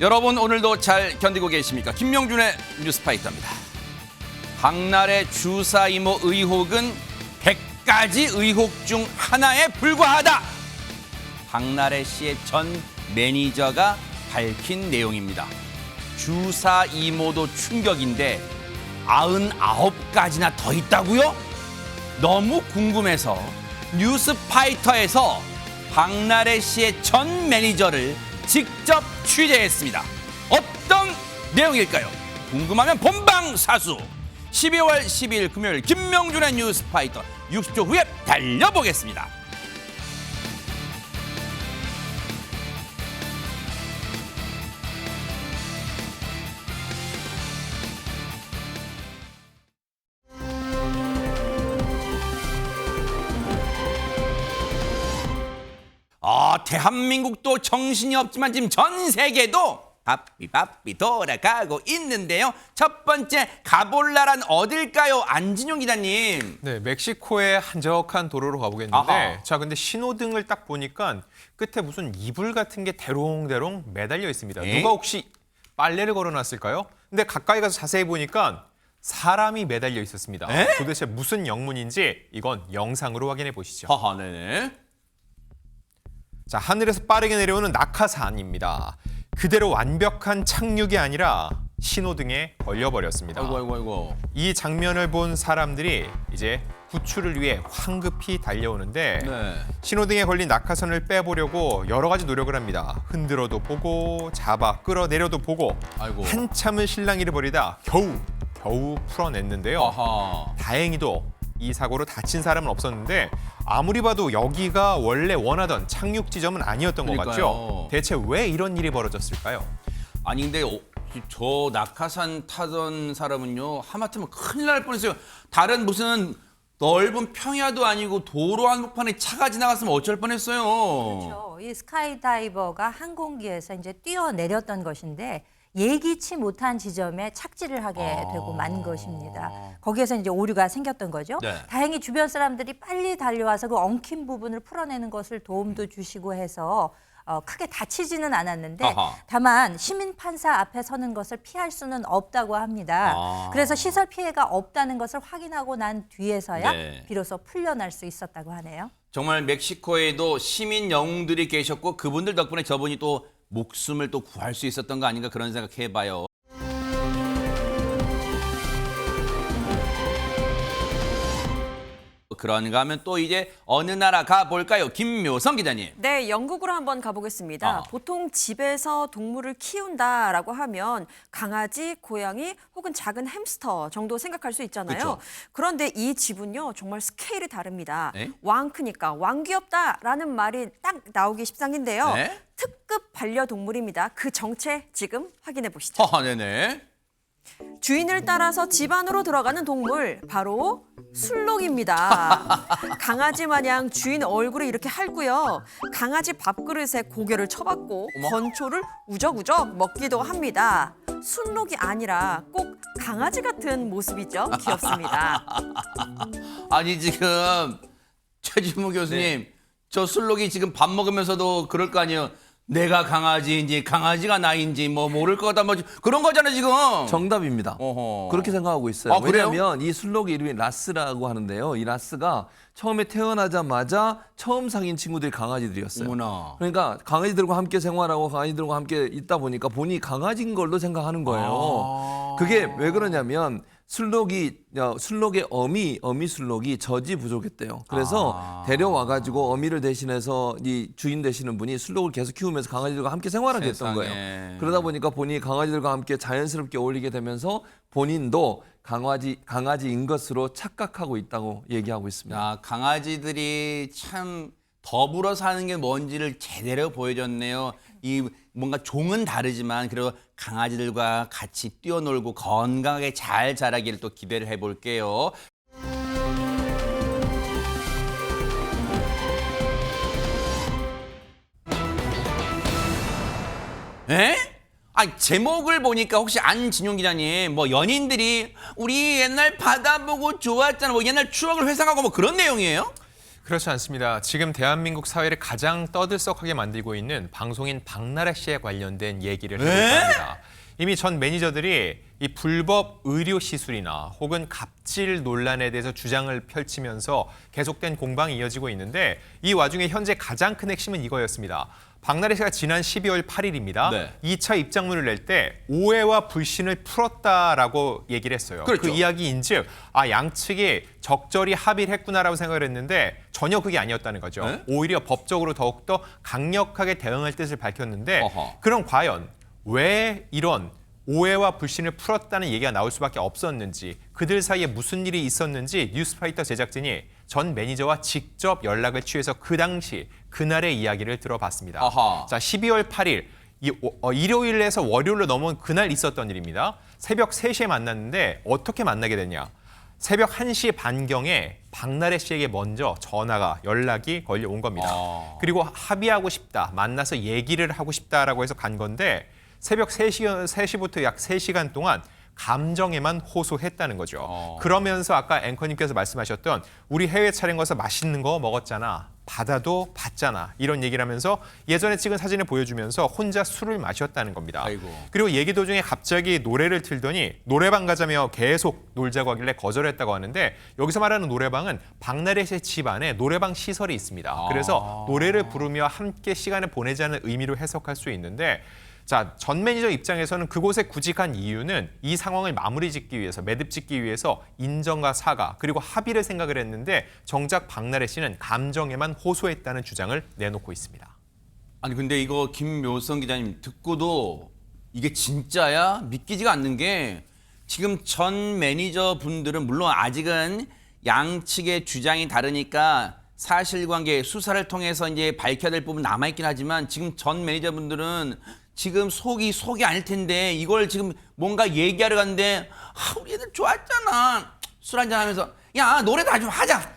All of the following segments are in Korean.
여러분 오늘도 잘 견디고 계십니까? 김명준의 뉴스파이터입니다. 박나래 주사 이모 의혹은 100가지 의혹 중 하나에 불과하다. 박나래 씨의 전 매니저가 밝힌 내용입니다. 주사 이모도 충격인데 99가지나 더 있다고요? 너무 궁금해서 뉴스파이터에서 박나래 씨의 전 매니저를 직접 취재했습니다. 어떤 내용일까요? 궁금하면 본방사수. 12월 12일 금요일 김명준의 뉴스파이터 60초 후에 달려보겠습니다. 대한민국도 정신이 없지만 지금 전 세계도 바삐 돌아가고 있는데요. 첫 번째 가볼 나라는 어딜까요? 안진용 기자님. 네, 멕시코의 한적한 도로로 가보겠는데 아하. 자, 근데 신호등을 딱 보니까 끝에 무슨 이불 같은 게 대롱대롱 매달려 있습니다. 에? 누가 혹시 빨래를 걸어놨을까요? 근데 가까이 가서 자세히 보니까 사람이 매달려 있었습니다. 에? 도대체 무슨 영문인지 이건 영상으로 확인해 보시죠. 하하, 네네. 자, 하늘에서 빠르게 내려오는 낙하산입니다. 그대로 완벽한 착륙이 아니라 신호등에 걸려버렸습니다. 아이고. 이 장면을 본 사람들이 이제 구출을 위해 황급히 달려오는데 네. 신호등에 걸린 낙하산을 빼보려고 여러 가지 노력을 합니다. 흔들어도 보고 잡아 끌어내려도 보고 아이고. 한참을 실랑이를 벌이다 겨우 풀어냈는데요. 아하. 다행히도 이 사고로 다친 사람은 없었는데 아무리 봐도 여기가 원래 원하던 착륙 지점은 아니었던 것 그러니까요. 같죠? 대체 왜 이런 일이 벌어졌을까요? 아니 근데 저 낙하산 타던 사람은요 하마터면 큰일 날 뻔했어요. 다른 무슨 넓은 평야도 아니고 도로 한복판에 차가 지나갔으면 어쩔 뻔했어요. 그렇죠. 이 스카이다이버가 항공기에서 이제 뛰어내렸던 것인데 예기치 못한 지점에 착지를 하게 되고 만 것입니다. 거기에서 이제 오류가 생겼던 거죠. 네. 다행히 주변 사람들이 빨리 달려와서 그 엉킨 부분을 풀어내는 것을 도움도 주시고 해서 크게 다치지는 않았는데 아하. 다만 시민 판사 앞에 서는 것을 피할 수는 없다고 합니다. 그래서 시설 피해가 없다는 것을 확인하고 난 뒤에서야 네. 비로소 풀려날 수 있었다고 하네요. 정말 멕시코에도 시민 영웅들이 계셨고 그분들 덕분에 저분이 또 목숨을 또 구할 수 있었던 거 아닌가 그런 생각해봐요. 그런가 하면 또 이제 어느 나라 가볼까요? 김묘성 기자님. 네, 영국으로 한번 가보겠습니다. 보통 집에서 동물을 키운다라고 하면 강아지, 고양이 혹은 작은 햄스터 정도 생각할 수 있잖아요. 그쵸. 그런데 이 집은요, 정말 스케일이 다릅니다. 네? 왕 크니까 왕 귀엽다라는 말이 딱 나오기 십상인데요. 네? 특급 반려동물입니다. 그 정체 지금 확인해 보시죠. 네네. 주인을 따라서 집 안으로 들어가는 동물 바로 술록입니다. 강아지 마냥 주인 얼굴을 이렇게 핥고요. 강아지 밥그릇에 고개를 쳐박고 건초를 우적우적 먹기도 합니다. 술록이 아니라 꼭 강아지 같은 모습이죠. 귀엽습니다. 아니 지금 최진무 교수님 저 술록이 지금 밥 먹으면서도 그럴 거 아니에요. 내가 강아지인지 강아지가 나인지 뭐 모를 것 같다 뭐 그런 거잖아요 지금. 정답입니다. 어허. 그렇게 생각하고 있어요. 아, 그래요? 왜냐하면 이 술록의 이름이 라스라고 하는데요. 이 라스가 처음에 태어나자마자 처음 사귄 친구들이 강아지들이었어요. 어머나. 그러니까 강아지들과 함께 생활하고 강아지들과 함께 있다 보니까 본인이 강아지인 걸로 생각하는 거예요. 그게 왜 그러냐면 술록의 어미 술록이 젖이 부족했대요. 그래서 데려와가지고 어미를 대신해서 이 주인 되시는 분이 술록을 계속 키우면서 강아지들과 함께 생활하게 됐던 세상에. 거예요. 그러다 보니까 본인이 강아지들과 함께 자연스럽게 어울리게 되면서 본인도 강아지인 것으로 착각하고 있다고 얘기하고 있습니다. 야, 강아지들이 참 더불어 사는 게 뭔지를 제대로 보여줬네요. 이 뭔가 종은 다르지만 그리고 강아지들과 같이 뛰어놀고 건강하게 잘 자라기를 또 기대를 해볼게요. 에? 아 제목을 보니까 혹시 안진용 기자님 뭐 연인들이 우리 옛날 바다 보고 좋았잖아 뭐 옛날 추억을 회상하고 뭐 그런 내용이에요? 그렇지 않습니다. 지금 대한민국 사회를 가장 떠들썩하게 만들고 있는 방송인 박나래 씨에 관련된 얘기를 해볼까 합니다. 이미 전 매니저들이 이 불법 의료 시술이나 혹은 갑질 논란에 대해서 주장을 펼치면서 계속된 공방이 이어지고 있는데 이 와중에 현재 가장 큰 핵심은 이거였습니다. 박나래 씨가 지난 12월 8일입니다. 네. 2차 입장문을 낼 때 오해와 불신을 풀었다라고 얘기를 했어요. 그렇죠. 그 이야기인즉 양측이 적절히 합의를 했구나라고 생각을 했는데 전혀 그게 아니었다는 거죠. 네? 오히려 법적으로 더욱더 강력하게 대응할 뜻을 밝혔는데 어허. 그럼 과연 왜 이런 오해와 불신을 풀었다는 얘기가 나올 수밖에 없었는지, 그들 사이에 무슨 일이 있었는지 뉴스파이터 제작진이 전 매니저와 직접 연락을 취해서 그 당시 그날의 이야기를 들어봤습니다. 아하. 자, 12월 8일 일요일에서 월요일로 넘어온 그날 있었던 일입니다. 새벽 3시에 만났는데 어떻게 만나게 됐냐? 새벽 1시 반경에 박나래 씨에게 먼저 연락이 걸려온 겁니다. 그리고 합의하고 싶다, 만나서 얘기를 하고 싶다라고 해서 간 건데 새벽 3시부터 약 3시간 동안 감정에만 호소했다는 거죠. 그러면서 아까 앵커님께서 말씀하셨던 우리 해외 촬영 가서 맛있는 거 먹었잖아. 받아도 받잖아. 이런 얘기를 하면서 예전에 찍은 사진을 보여주면서 혼자 술을 마셨다는 겁니다. 아이고. 그리고 얘기 도중에 갑자기 노래를 틀더니 노래방 가자며 계속 놀자고 하길래 거절했다고 하는데 여기서 말하는 노래방은 박나래 씨의 집 안에 노래방 시설이 있습니다. 그래서 노래를 부르며 함께 시간을 보내자는 의미로 해석할 수 있는데 자, 전 매니저 입장에서는 그곳에 굳이 간 이유는 이 상황을 마무리 짓기 위해서, 매듭 짓기 위해서 인정과 사과, 그리고 합의를 생각을 했는데 정작 박나래 씨는 감정에만 호소했다는 주장을 내놓고 있습니다. 아니 근데 이거 김묘성 기자님 듣고도 이게 진짜야? 믿기지가 않는 게 지금 전 매니저 분들은 물론 아직은 양측의 주장이 다르니까 사실관계 수사를 통해서 이제 밝혀야 될 부분 남아있긴 하지만 지금 전 매니저 분들은 지금 속이 아닐 텐데 이걸 지금 뭔가 얘기하러 갔는데 우리 애들 좋았잖아. 술 한잔 하면서 야 노래도 좀 하자.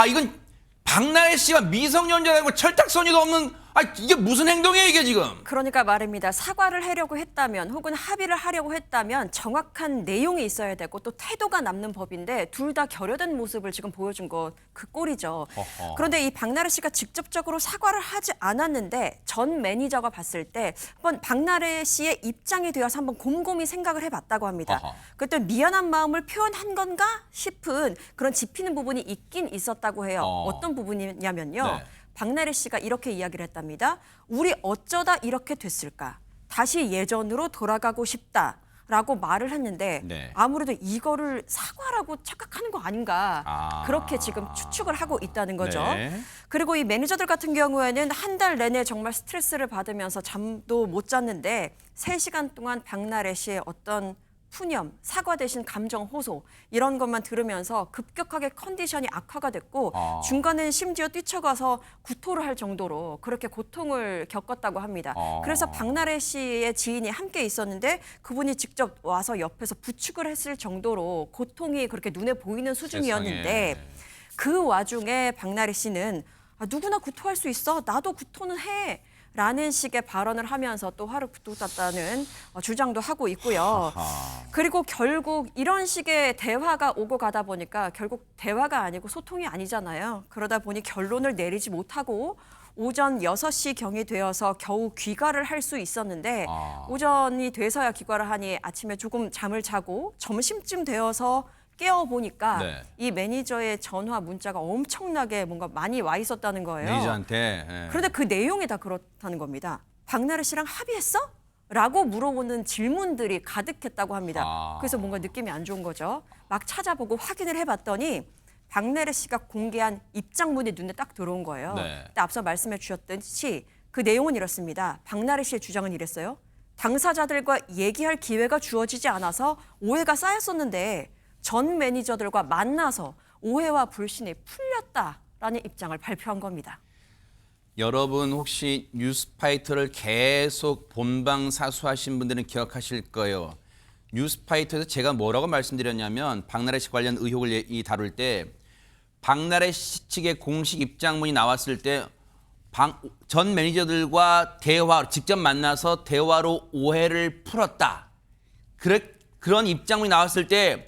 이건 박나래 씨가 미성년자라고 철딱서니도 없는 이게 무슨 행동이에요 이게 지금. 그러니까 말입니다. 사과를 하려고 했다면 혹은 합의를 하려고 했다면 정확한 내용이 있어야 되고 또 태도가 남는 법인데 둘 다 결여된 모습을 지금 보여준 거 그 꼴이죠. 어허. 그런데 이 박나래 씨가 직접적으로 사과를 하지 않았는데 전 매니저가 봤을 때 한번 박나래 씨의 입장이 되어서 한번 곰곰이 생각을 해봤다고 합니다. 어허. 그때 미안한 마음을 표현한 건가 싶은 그런 짚히는 부분이 있긴 있었다고 해요. 어떤 부분이냐면요. 네. 박나래 씨가 이렇게 이야기를 했답니다. 우리 어쩌다 이렇게 됐을까? 다시 예전으로 돌아가고 싶다라고 말을 했는데 네. 아무래도 이거를 사과라고 착각하는 거 아닌가 그렇게 지금 추측을 하고 있다는 거죠. 네. 그리고 이 매니저들 같은 경우에는 한 달 내내 정말 스트레스를 받으면서 잠도 못 잤는데 3시간 동안 박나래 씨의 어떤 푸념, 사과 대신 감정 호소 이런 것만 들으면서 급격하게 컨디션이 악화가 됐고 중간엔 심지어 뛰쳐가서 구토를 할 정도로 그렇게 고통을 겪었다고 합니다. 그래서 박나래 씨의 지인이 함께 있었는데 그분이 직접 와서 옆에서 부축을 했을 정도로 고통이 그렇게 눈에 보이는 수준이었는데 세상에. 그 와중에 박나래 씨는 누구나 구토할 수 있어. 나도 구토는 해. 라는 식의 발언을 하면서 또 화를 돋았다는 주장도 하고 있고요. 그리고 결국 이런 식의 대화가 오고 가다 보니까 결국 대화가 아니고 소통이 아니잖아요. 그러다 보니 결론을 내리지 못하고 오전 6시경이 되어서 겨우 귀가를 할 수 있었는데 오전이 돼서야 귀가를 하니 아침에 조금 잠을 자고 점심쯤 되어서 깨어보니까 네. 이 매니저의 전화 문자가 엄청나게 뭔가 많이 와 있었다는 거예요. 매니저한테. 예. 그런데 그 내용이 다 그렇다는 겁니다. 박나래 씨랑 합의했어? 라고 물어보는 질문들이 가득했다고 합니다. 그래서 뭔가 느낌이 안 좋은 거죠. 막 찾아보고 확인을 해봤더니 박나래 씨가 공개한 입장문이 눈에 딱 들어온 거예요. 네. 근데 앞서 말씀해 주셨듯이 그 내용은 이렇습니다. 박나래 씨의 주장은 이랬어요. 당사자들과 얘기할 기회가 주어지지 않아서 오해가 쌓였었는데 전 매니저들과 만나서 오해와 불신이 풀렸다라는 입장을 발표한 겁니다. 여러분 혹시 뉴스파이터를 계속 본방사수하신 분들은 기억하실 거예요. 뉴스파이터에서 제가 뭐라고 말씀드렸냐면 박나래 씨 관련 의혹을 다룰 때 박나래 씨 측의 공식 입장문이 나왔을 때 전 매니저들과 직접 만나서 대화로 오해를 풀었다. 그런 입장문이 나왔을 때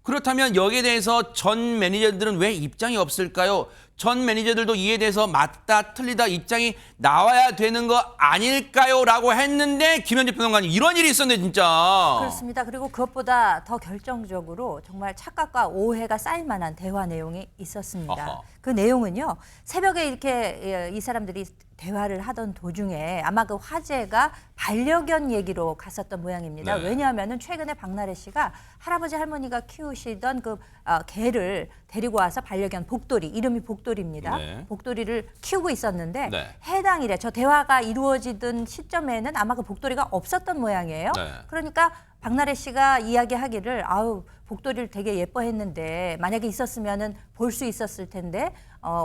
그렇다면 여기에 대해서 전 매니저들은 왜 입장이 없을까요? 전 매니저들도 이에 대해서 맞다 틀리다 입장이 나와야 되는 거 아닐까요? 라고 했는데 김현지 평론가님 이런 일이 있었네 진짜. 그렇습니다. 그리고 그것보다 더 결정적으로 정말 착각과 오해가 쌓일 만한 대화 내용이 있었습니다. 아하. 그 내용은요. 새벽에 이렇게 이 사람들이 대화를 하던 도중에 아마 그 화제가 반려견 얘기로 갔었던 모양입니다. 네. 왜냐하면 최근에 박나래 씨가 할아버지 할머니가 키우시던 그 개를 데리고 와서 반려견 복돌이, 이름이 복돌이입니다. 네. 복돌이를 키우고 있었는데 네. 해당 일에 저 대화가 이루어지던 시점에는 아마 그 복돌이가 없었던 모양이에요. 네. 그러니까 박나래 씨가 이야기하기를 아우 복돌이를 되게 예뻐했는데 만약에 있었으면은 볼 수 있었을 텐데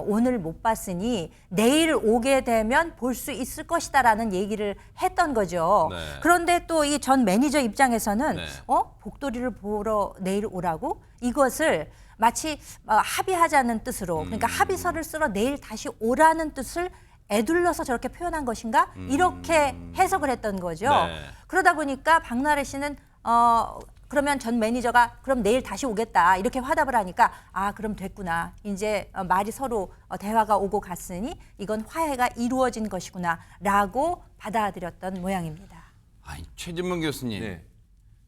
오늘 못 봤으니 내일 오게 되면 볼 수 있을 것이다라는 얘기를 했던 거죠. 네. 그런데 또 이 전 매니저 입장에서는 네. 복돌이를 보러 내일 오라고 이것을 마치 합의하자는 뜻으로 그러니까 합의서를 쓰러 내일 다시 오라는 뜻을 애둘러서 저렇게 표현한 것인가 이렇게 해석을 했던 거죠. 네. 그러다 보니까 박나래 씨는 그러면 전 매니저가 그럼 내일 다시 오겠다 이렇게 화답을 하니까 아 그럼 됐구나 이제 말이 서로 대화가 오고 갔으니 이건 화해가 이루어진 것이구나라고 받아들였던 모양입니다. 아니, 최진문 교수님. 네.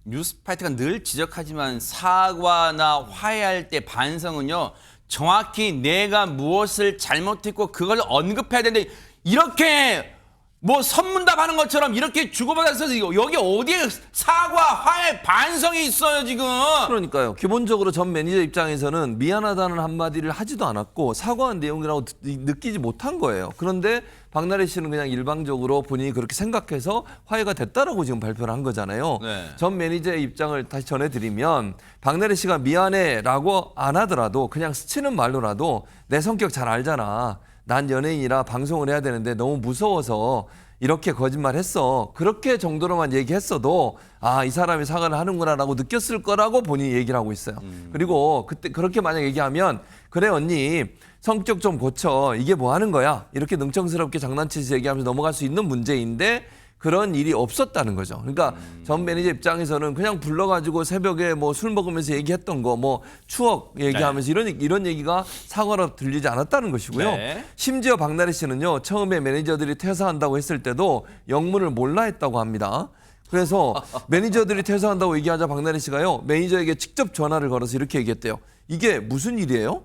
뉴스파이트가 늘 지적하지만 사과나 화해할 때 반성은요. 정확히 내가 무엇을 잘못했고 그걸 언급해야 되는데 이렇게 뭐 선문답하는 것처럼 이렇게 주고받아서 여기 어디에 사과, 화해, 반성이 있어요 지금. 그러니까요. 기본적으로 전 매니저 입장에서는 미안하다는 한마디를 하지도 않았고 사과한 내용이라고 느끼지 못한 거예요. 그런데 박나래 씨는 그냥 일방적으로 본인이 그렇게 생각해서 화해가 됐다라고 지금 발표를 한 거잖아요. 네. 전 매니저의 입장을 다시 전해드리면 박나래 씨가 미안해라고 안 하더라도 그냥 스치는 말로라도 내 성격 잘 알잖아. 난 연예인이라 방송을 해야 되는데 너무 무서워서 이렇게 거짓말했어. 그렇게 정도로만 얘기했어도 아, 이 사람이 사과를 하는구나라고 느꼈을 거라고 본인이 얘기를 하고 있어요. 그리고 그때 그렇게 만약 얘기하면 그래 언니 성격 좀 고쳐. 이게 뭐 하는 거야? 이렇게 능청스럽게 장난치듯이 얘기하면서 넘어갈 수 있는 문제인데 그런 일이 없었다는 거죠. 그러니까 전 매니저 입장에서는 그냥 불러가지고 새벽에 뭐 술 먹으면서 얘기했던 거 뭐 추억 얘기하면서 이런 얘기가 사과로 들리지 않았다는 것이고요. 네. 심지어 박나래 씨는요. 처음에 매니저들이 퇴사한다고 했을 때도 영문을 몰라 했다고 합니다. 그래서 매니저들이 퇴사한다고 얘기하자 박나래 씨가요. 매니저에게 직접 전화를 걸어서 이렇게 얘기했대요. 이게 무슨 일이에요?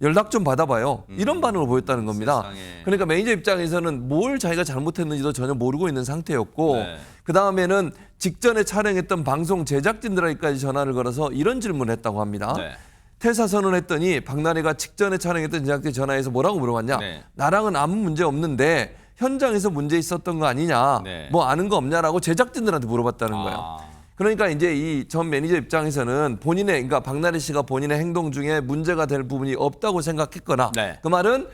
연락 좀 받아봐요. 이런 반응을 보였다는 겁니다. 세상에. 그러니까 매니저 입장에서는 뭘 자기가 잘못했는지도 전혀 모르고 있는 상태였고 네. 그다음에는 직전에 촬영했던 방송 제작진들에게까지 전화를 걸어서 이런 질문을 했다고 합니다. 네. 퇴사 선언했더니 박나래가 직전에 촬영했던 제작진 전화해서 뭐라고 물어봤냐. 네. 나랑은 아무 문제 없는데 현장에서 문제 있었던 거 아니냐. 네. 뭐 아는 거 없냐라고 제작진들한테 물어봤다는 거예요. 아. 그러니까 이제 이 전 매니저 입장에서는 그러니까 박나래 씨가 본인의 행동 중에 문제가 될 부분이 없다고 생각했거나 네. 그 말은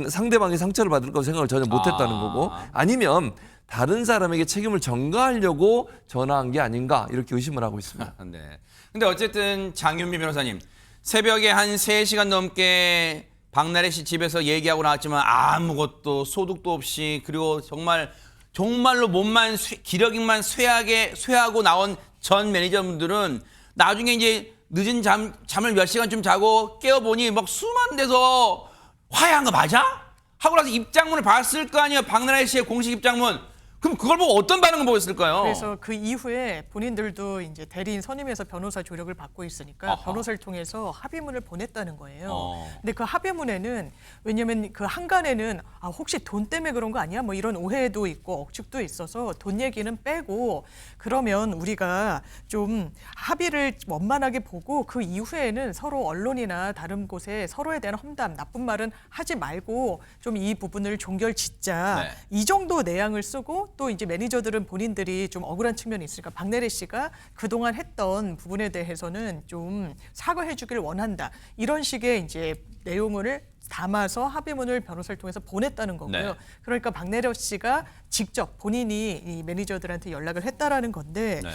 상대방이 상처를 받을 거라고 생각을 전혀 못했다는 거고 아니면 다른 사람에게 책임을 전가하려고 전화한 게 아닌가 이렇게 의심을 하고 있습니다. 네. 근데 어쨌든 장윤미 변호사님 새벽에 한 3시간 넘게 박나래 씨 집에서 얘기하고 나왔지만 아무것도 소득도 없이 그리고 정말로 몸만 기력만 쇠하고 나온 전 매니저분들은 나중에 이제 늦은 잠을 몇 시간쯤 자고 깨어보니 막 수많은 데서 화해한 거 맞아? 하고 나서 입장문을 봤을 거 아니에요. 박나래 씨의 공식 입장문. 그럼 그걸 보고 어떤 반응을 보였을까요? 그래서 그 이후에 본인들도 이제 대리인 선임해서 변호사 조력을 받고 있으니까 아하. 변호사를 통해서 합의문을 보냈다는 거예요. 어. 근데 그 합의문에는 왜냐하면 그 한간에는 혹시 돈 때문에 그런 거 아니야? 뭐 이런 오해도 있고 억측도 있어서 돈 얘기는 빼고 그러면 우리가 좀 합의를 원만하게 보고 그 이후에는 서로 언론이나 다른 곳에 서로에 대한 험담, 나쁜 말은 하지 말고 좀 이 부분을 종결짓자. 네. 이 정도 내용을 쓰고 또 이제 매니저들은 본인들이 좀 억울한 측면이 있으니까 박나래 씨가 그동안 했던 부분에 대해서는 좀 사과해 주길 원한다. 이런 식의 이제 내용을 담아서 합의문을 변호사를 통해서 보냈다는 거고요. 네. 그러니까 박나래 씨가 직접 본인이 이 매니저들한테 연락을 했다라는 건데 네.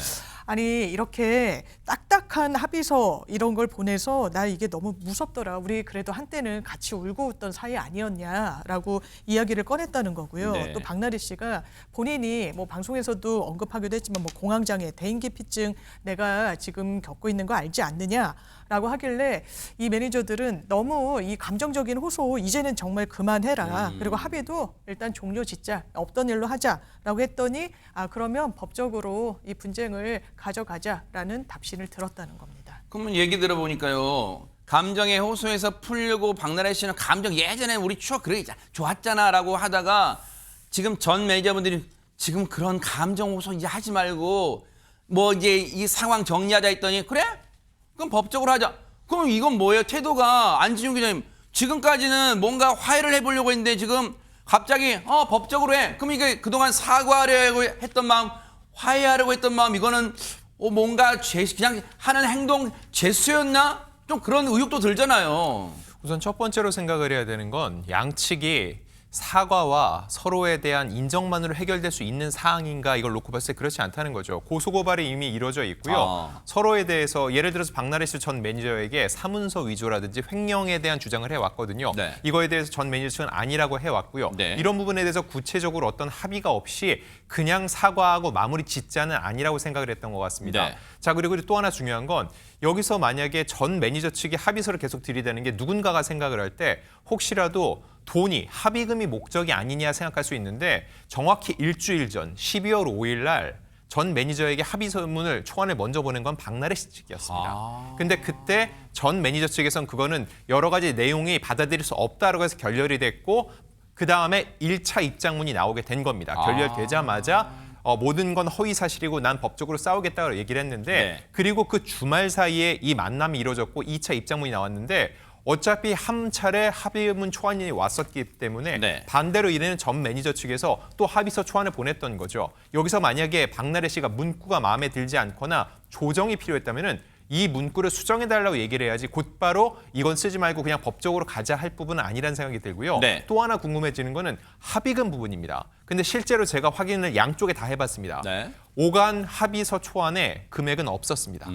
아니 이렇게 딱딱한 약한 합의서 이런 걸 보내서 나 이게 너무 무섭더라. 우리 그래도 한때는 같이 울고 웃던 사이 아니었냐라고 이야기를 꺼냈다는 거고요. 네. 또 박나래 씨가 본인이 뭐 방송에서도 언급하기도 했지만 뭐 공황장애, 대인기피증 내가 지금 겪고 있는 거 알지 않느냐라고 하길래 이 매니저들은 너무 이 감정적인 호소 이제는 정말 그만해라. 그리고 합의도 일단 종료 짓자. 없던 일로 하자라고 했더니 그러면 법적으로 이 분쟁을 가져가자라는 답신을 들었다는 겁니다. 그러면 얘기 들어보니까요. 감정의 호소에서 풀려고 박나래 씨는 감정 예전에 우리 추억 그래 좋았잖아라고 하다가 지금 전 매니저분들이 지금 그런 감정 호소 이제 하지 말고 뭐 이제 이 상황 정리하자 했더니 그래? 그럼 법적으로 하자. 그럼 이건 뭐예요? 태도가 안진용 기자님 지금까지는 뭔가 화해를 해보려고 했는데 지금 갑자기 법적으로 해. 그럼 이게 그동안 사과하려고 했던 마음, 화해하려고 했던 마음 이거는 뭔가 그냥 하는 행동 죄수였나? 좀 그런 의혹도 들잖아요. 우선 첫 번째로 생각을 해야 되는 건 양측이 사과와 서로에 대한 인정만으로 해결될 수 있는 사항인가 이걸 놓고 봤을 때 그렇지 않다는 거죠. 고소고발이 이미 이루어져 있고요. 서로에 대해서 예를 들어서 박나래 씨 전 매니저에게 사문서 위조라든지 횡령에 대한 주장을 해왔거든요. 네. 이거에 대해서 전 매니저 측은 아니라고 해왔고요. 네. 이런 부분에 대해서 구체적으로 어떤 합의가 없이 그냥 사과하고 마무리 짓자는 아니라고 생각을 했던 것 같습니다. 네. 자, 그리고 또 하나 중요한 건 여기서 만약에 전 매니저 측이 합의서를 계속 들이대는 게 누군가가 생각을 할 때 혹시라도 돈이 합의금이 목적이 아니냐 생각할 수 있는데 정확히 일주일 전 12월 5일 날 전 매니저에게 합의서문을 초안을 먼저 보낸 건 박나래 씨 측이었습니다. 근데 그때 전 매니저 측에서는 그거는 여러 가지 내용이 받아들일 수 없다라고 해서 결렬이 됐고 그다음에 1차 입장문이 나오게 된 겁니다. 결렬되자마자 모든 건 허위 사실이고 난 법적으로 싸우겠다고 얘기를 했는데 네. 그리고 그 주말 사이에 이 만남이 이루어졌고 2차 입장문이 나왔는데 어차피 한 차례 합의문 초안이 왔었기 때문에 네. 반대로 이래는 전 매니저 측에서 또 합의서 초안을 보냈던 거죠. 여기서 만약에 박나래 씨가 문구가 마음에 들지 않거나 조정이 필요했다면은 이 문구를 수정해달라고 얘기를 해야지 곧바로 이건 쓰지 말고 그냥 법적으로 가자 할 부분은 아니라는 생각이 들고요. 네. 또 하나 궁금해지는 거는 합의금 부분입니다. 근데 실제로 제가 확인을 양쪽에 다 해봤습니다. 네. 오간 합의서 초안에 금액은 없었습니다.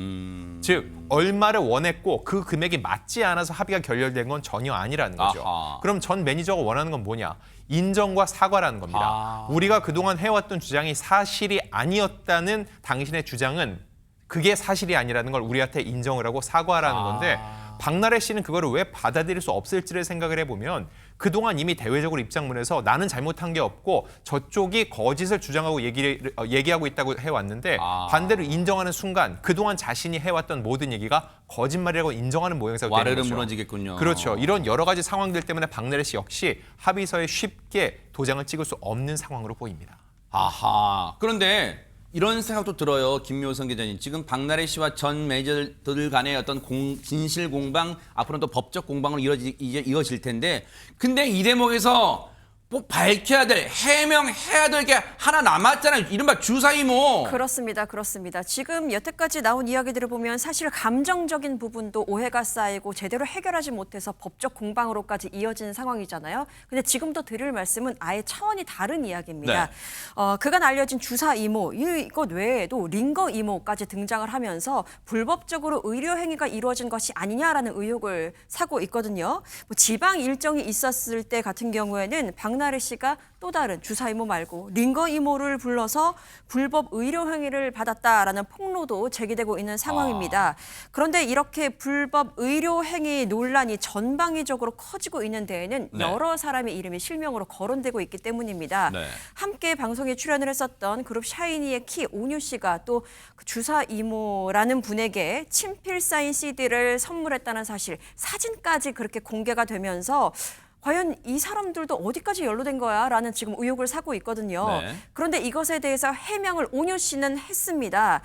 즉 얼마를 원했고 그 금액이 맞지 않아서 합의가 결렬된 건 전혀 아니라는 거죠. 아하. 그럼 전 매니저가 원하는 건 뭐냐? 인정과 사과라는 겁니다. 우리가 그동안 해왔던 주장이 사실이 아니었다는 당신의 주장은 그게 사실이 아니라는 걸 우리한테 인정을 하고 사과하라는 건데 박나래 씨는 그거를 왜 받아들일 수 없을지를 생각을 해보면 그동안 이미 대외적으로 입장문에서 나는 잘못한 게 없고 저쪽이 거짓을 주장하고 얘기하고 있다고 해왔는데 반대로 인정하는 순간 그동안 자신이 해왔던 모든 얘기가 거짓말이라고 인정하는 모양새가 되는 와르르 거죠. 무너지겠군요. 그렇죠. 이런 여러 가지 상황들 때문에 박나래 씨 역시 합의서에 쉽게 도장을 찍을 수 없는 상황으로 보입니다. 아하. 그런데 이런 생각도 들어요. 김묘성 기자님. 지금 박나래 씨와 전 매니저들 간의 어떤 진실 공방, 앞으로는 또 법적 공방으로 이어질 텐데, 근데 이 대목에서 꼭 밝혀야 될, 해명해야 될 게 하나 남았잖아요. 이른바 주사이모. 그렇습니다. 지금 여태까지 나온 이야기들을 보면 사실 감정적인 부분도 오해가 쌓이고 제대로 해결하지 못해서 법적 공방으로까지 이어지는 상황이잖아요. 근데 지금도 드릴 말씀은 아예 차원이 다른 이야기입니다. 네. 그간 알려진 주사 이모, 이것 외에도 링거 이모까지 등장을 하면서 불법적으로 의료 행위가 이루어진 것이 아니냐라는 의혹을 사고 있거든요. 뭐 지방 일정이 있었을 때 같은 경우에는 박나래 씨가 또 다른 주사 이모 말고 링거 이모를 불러서 불법 의료 행위를 받았다라는 폭로도 제기되고 있는 상황입니다. 그런데 이렇게 불법 의료 행위 논란이 전방위적으로 커지고 있는 데에는 네. 여러 사람의 이름이 실명으로 거론되고 있기 때문입니다. 네. 함께 방송에 출연을 했었던 그룹 샤이니의 키 오뉴 씨가 또 그 주사 이모라는 분에게 친필 사인 CD를 선물했다는 사실, 사진까지 그렇게 공개가 되면서 과연 이 사람들도 어디까지 연루된 거야? 라는 지금 의혹을 사고 있거든요. 네. 그런데 이것에 대해서 해명을 오뉴 씨는 했습니다.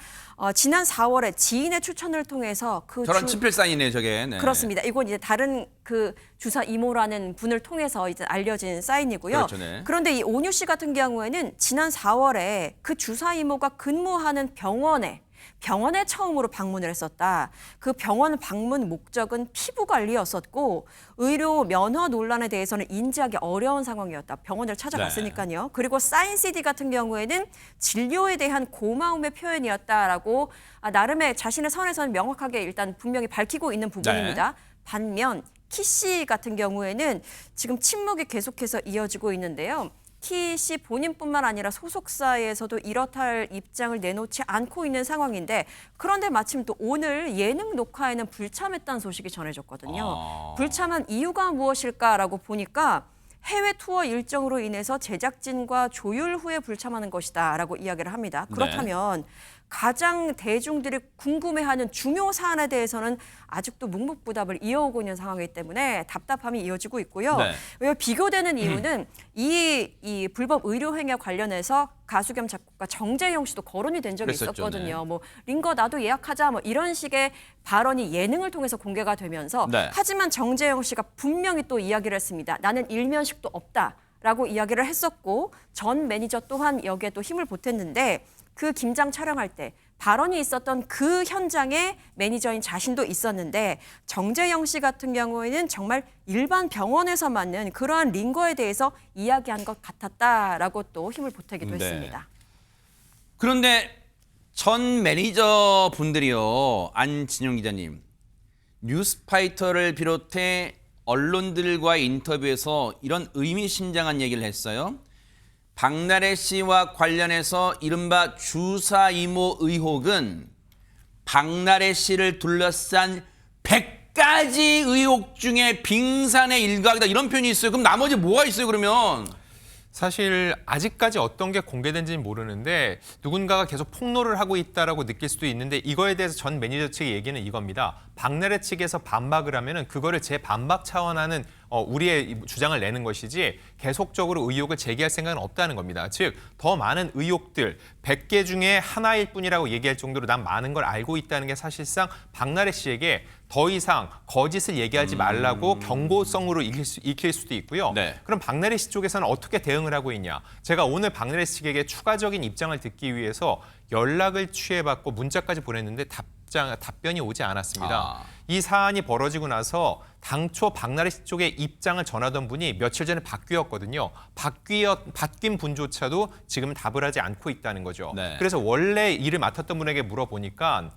지난 4월에 지인의 추천을 통해서 저런 친필 사인이네요, 저게. 네. 그렇습니다. 이건 이제 다른 그 주사 이모라는 분을 통해서 이제 알려진 사인이고요. 그렇죠, 네. 그런데 이 오뉴 씨 같은 경우에는 지난 4월에 그 주사 이모가 근무하는 병원에 병원에 처음으로 방문을 했었다. 그 병원 방문 목적은 피부 관리였었고 의료 면허 논란에 대해서는 인지하기 어려운 상황이었다. 병원을 찾아갔으니까요. 그리고 사인 CD 같은 경우에는 진료에 대한 고마움의 표현이었다라고 나름의 자신의 선에서는 명확하게 일단 분명히 밝히고 있는 부분입니다. 반면 키 씨 같은 경우에는 지금 침묵이 계속해서 이어지고 있는데요. 키 씨 본인뿐만 아니라 소속사에서도 이렇다 할 입장을 내놓지 않고 있는 상황인데 그런데 마침 또 오늘 예능 녹화에는 불참했다는 소식이 전해졌거든요. 불참한 이유가 무엇일까라고 보니까 해외 투어 일정으로 인해서 제작진과 조율 후에 불참하는 것이다라고 이야기를 합니다. 그렇다면 가장 대중들이 궁금해하는 중요 사안에 대해서는 아직도 묵묵부답을 이어오고 있는 상황이기 때문에 답답함이 이어지고 있고요. 왜 비교되는 이유는 이 불법 의료 행위와 관련해서 가수 겸 작곡가 정재영 씨도 거론이 된 적이 있었거든요. 뭐 링거 나도 예약하자 뭐 이런 식의 발언이 예능을 통해서 공개가 되면서 하지만 정재영 씨가 분명히 또 이야기를 했습니다. 나는 일면식도 없다라고 이야기를 했었고 전 매니저 또한 여기에 또 힘을 보탰는데 그 김장 촬영할 때 발언이 있었던 그 현장에 매니저인 자신도 있었는데 정재영 씨 같은 경우에는 정말 일반 병원에서 맞는 그러한 링거에 대해서 이야기한 것 같았다라고 또 힘을 보태기도 했습니다. 그런데 전 매니저 분들이요. 안진용 기자님. 뉴스파이터를 비롯해 언론들과의 인터뷰에서 이런 의미심장한 얘기를 했어요. 박나래 씨와 관련해서 이른바 주사 이모 의혹은 박나래 씨를 둘러싼 100가지 의혹 중에 빙산의 일각이다 이런 표현이 있어요. 그럼 나머지 뭐가 있어요 그러면? 사실 아직까지 어떤 게 공개된지는 모르는데 누군가가 계속 폭로를 하고 있다라고 느낄 수도 있는데 이거에 대해서 전 매니저 측의 얘기는 이겁니다. 박나래 측에서 반박을 하면은 그거를 재반박 차원하는 우리의 주장을 내는 것이지 계속적으로 의혹을 제기할 생각은 없다는 겁니다. 즉 더 많은 의혹들 100개 중에 하나일 뿐이라고 얘기할 정도로 난 많은 걸 알고 있다는 게 사실상 박나래 씨에게 더 이상 거짓을 얘기하지 말라고 경고성으로 읽힐 수도 있고요. 그럼 박나래 씨 쪽에서는 어떻게 대응을 하고 있냐. 제가 오늘 박나래 씨에게 추가적인 입장을 듣기 위해서 연락을 취해봤고 문자까지 보냈는데 답변이 오지 않았습니다. 이 사안이 벌어지고 나서 당초 박나래 씨 쪽의 입장을 전하던 분이 며칠 전에 바뀌었거든요. 바뀐 분조차도 지금 답을 하지 않고 있다는 거죠. 그래서 원래 일을 맡았던 분에게 물어보니까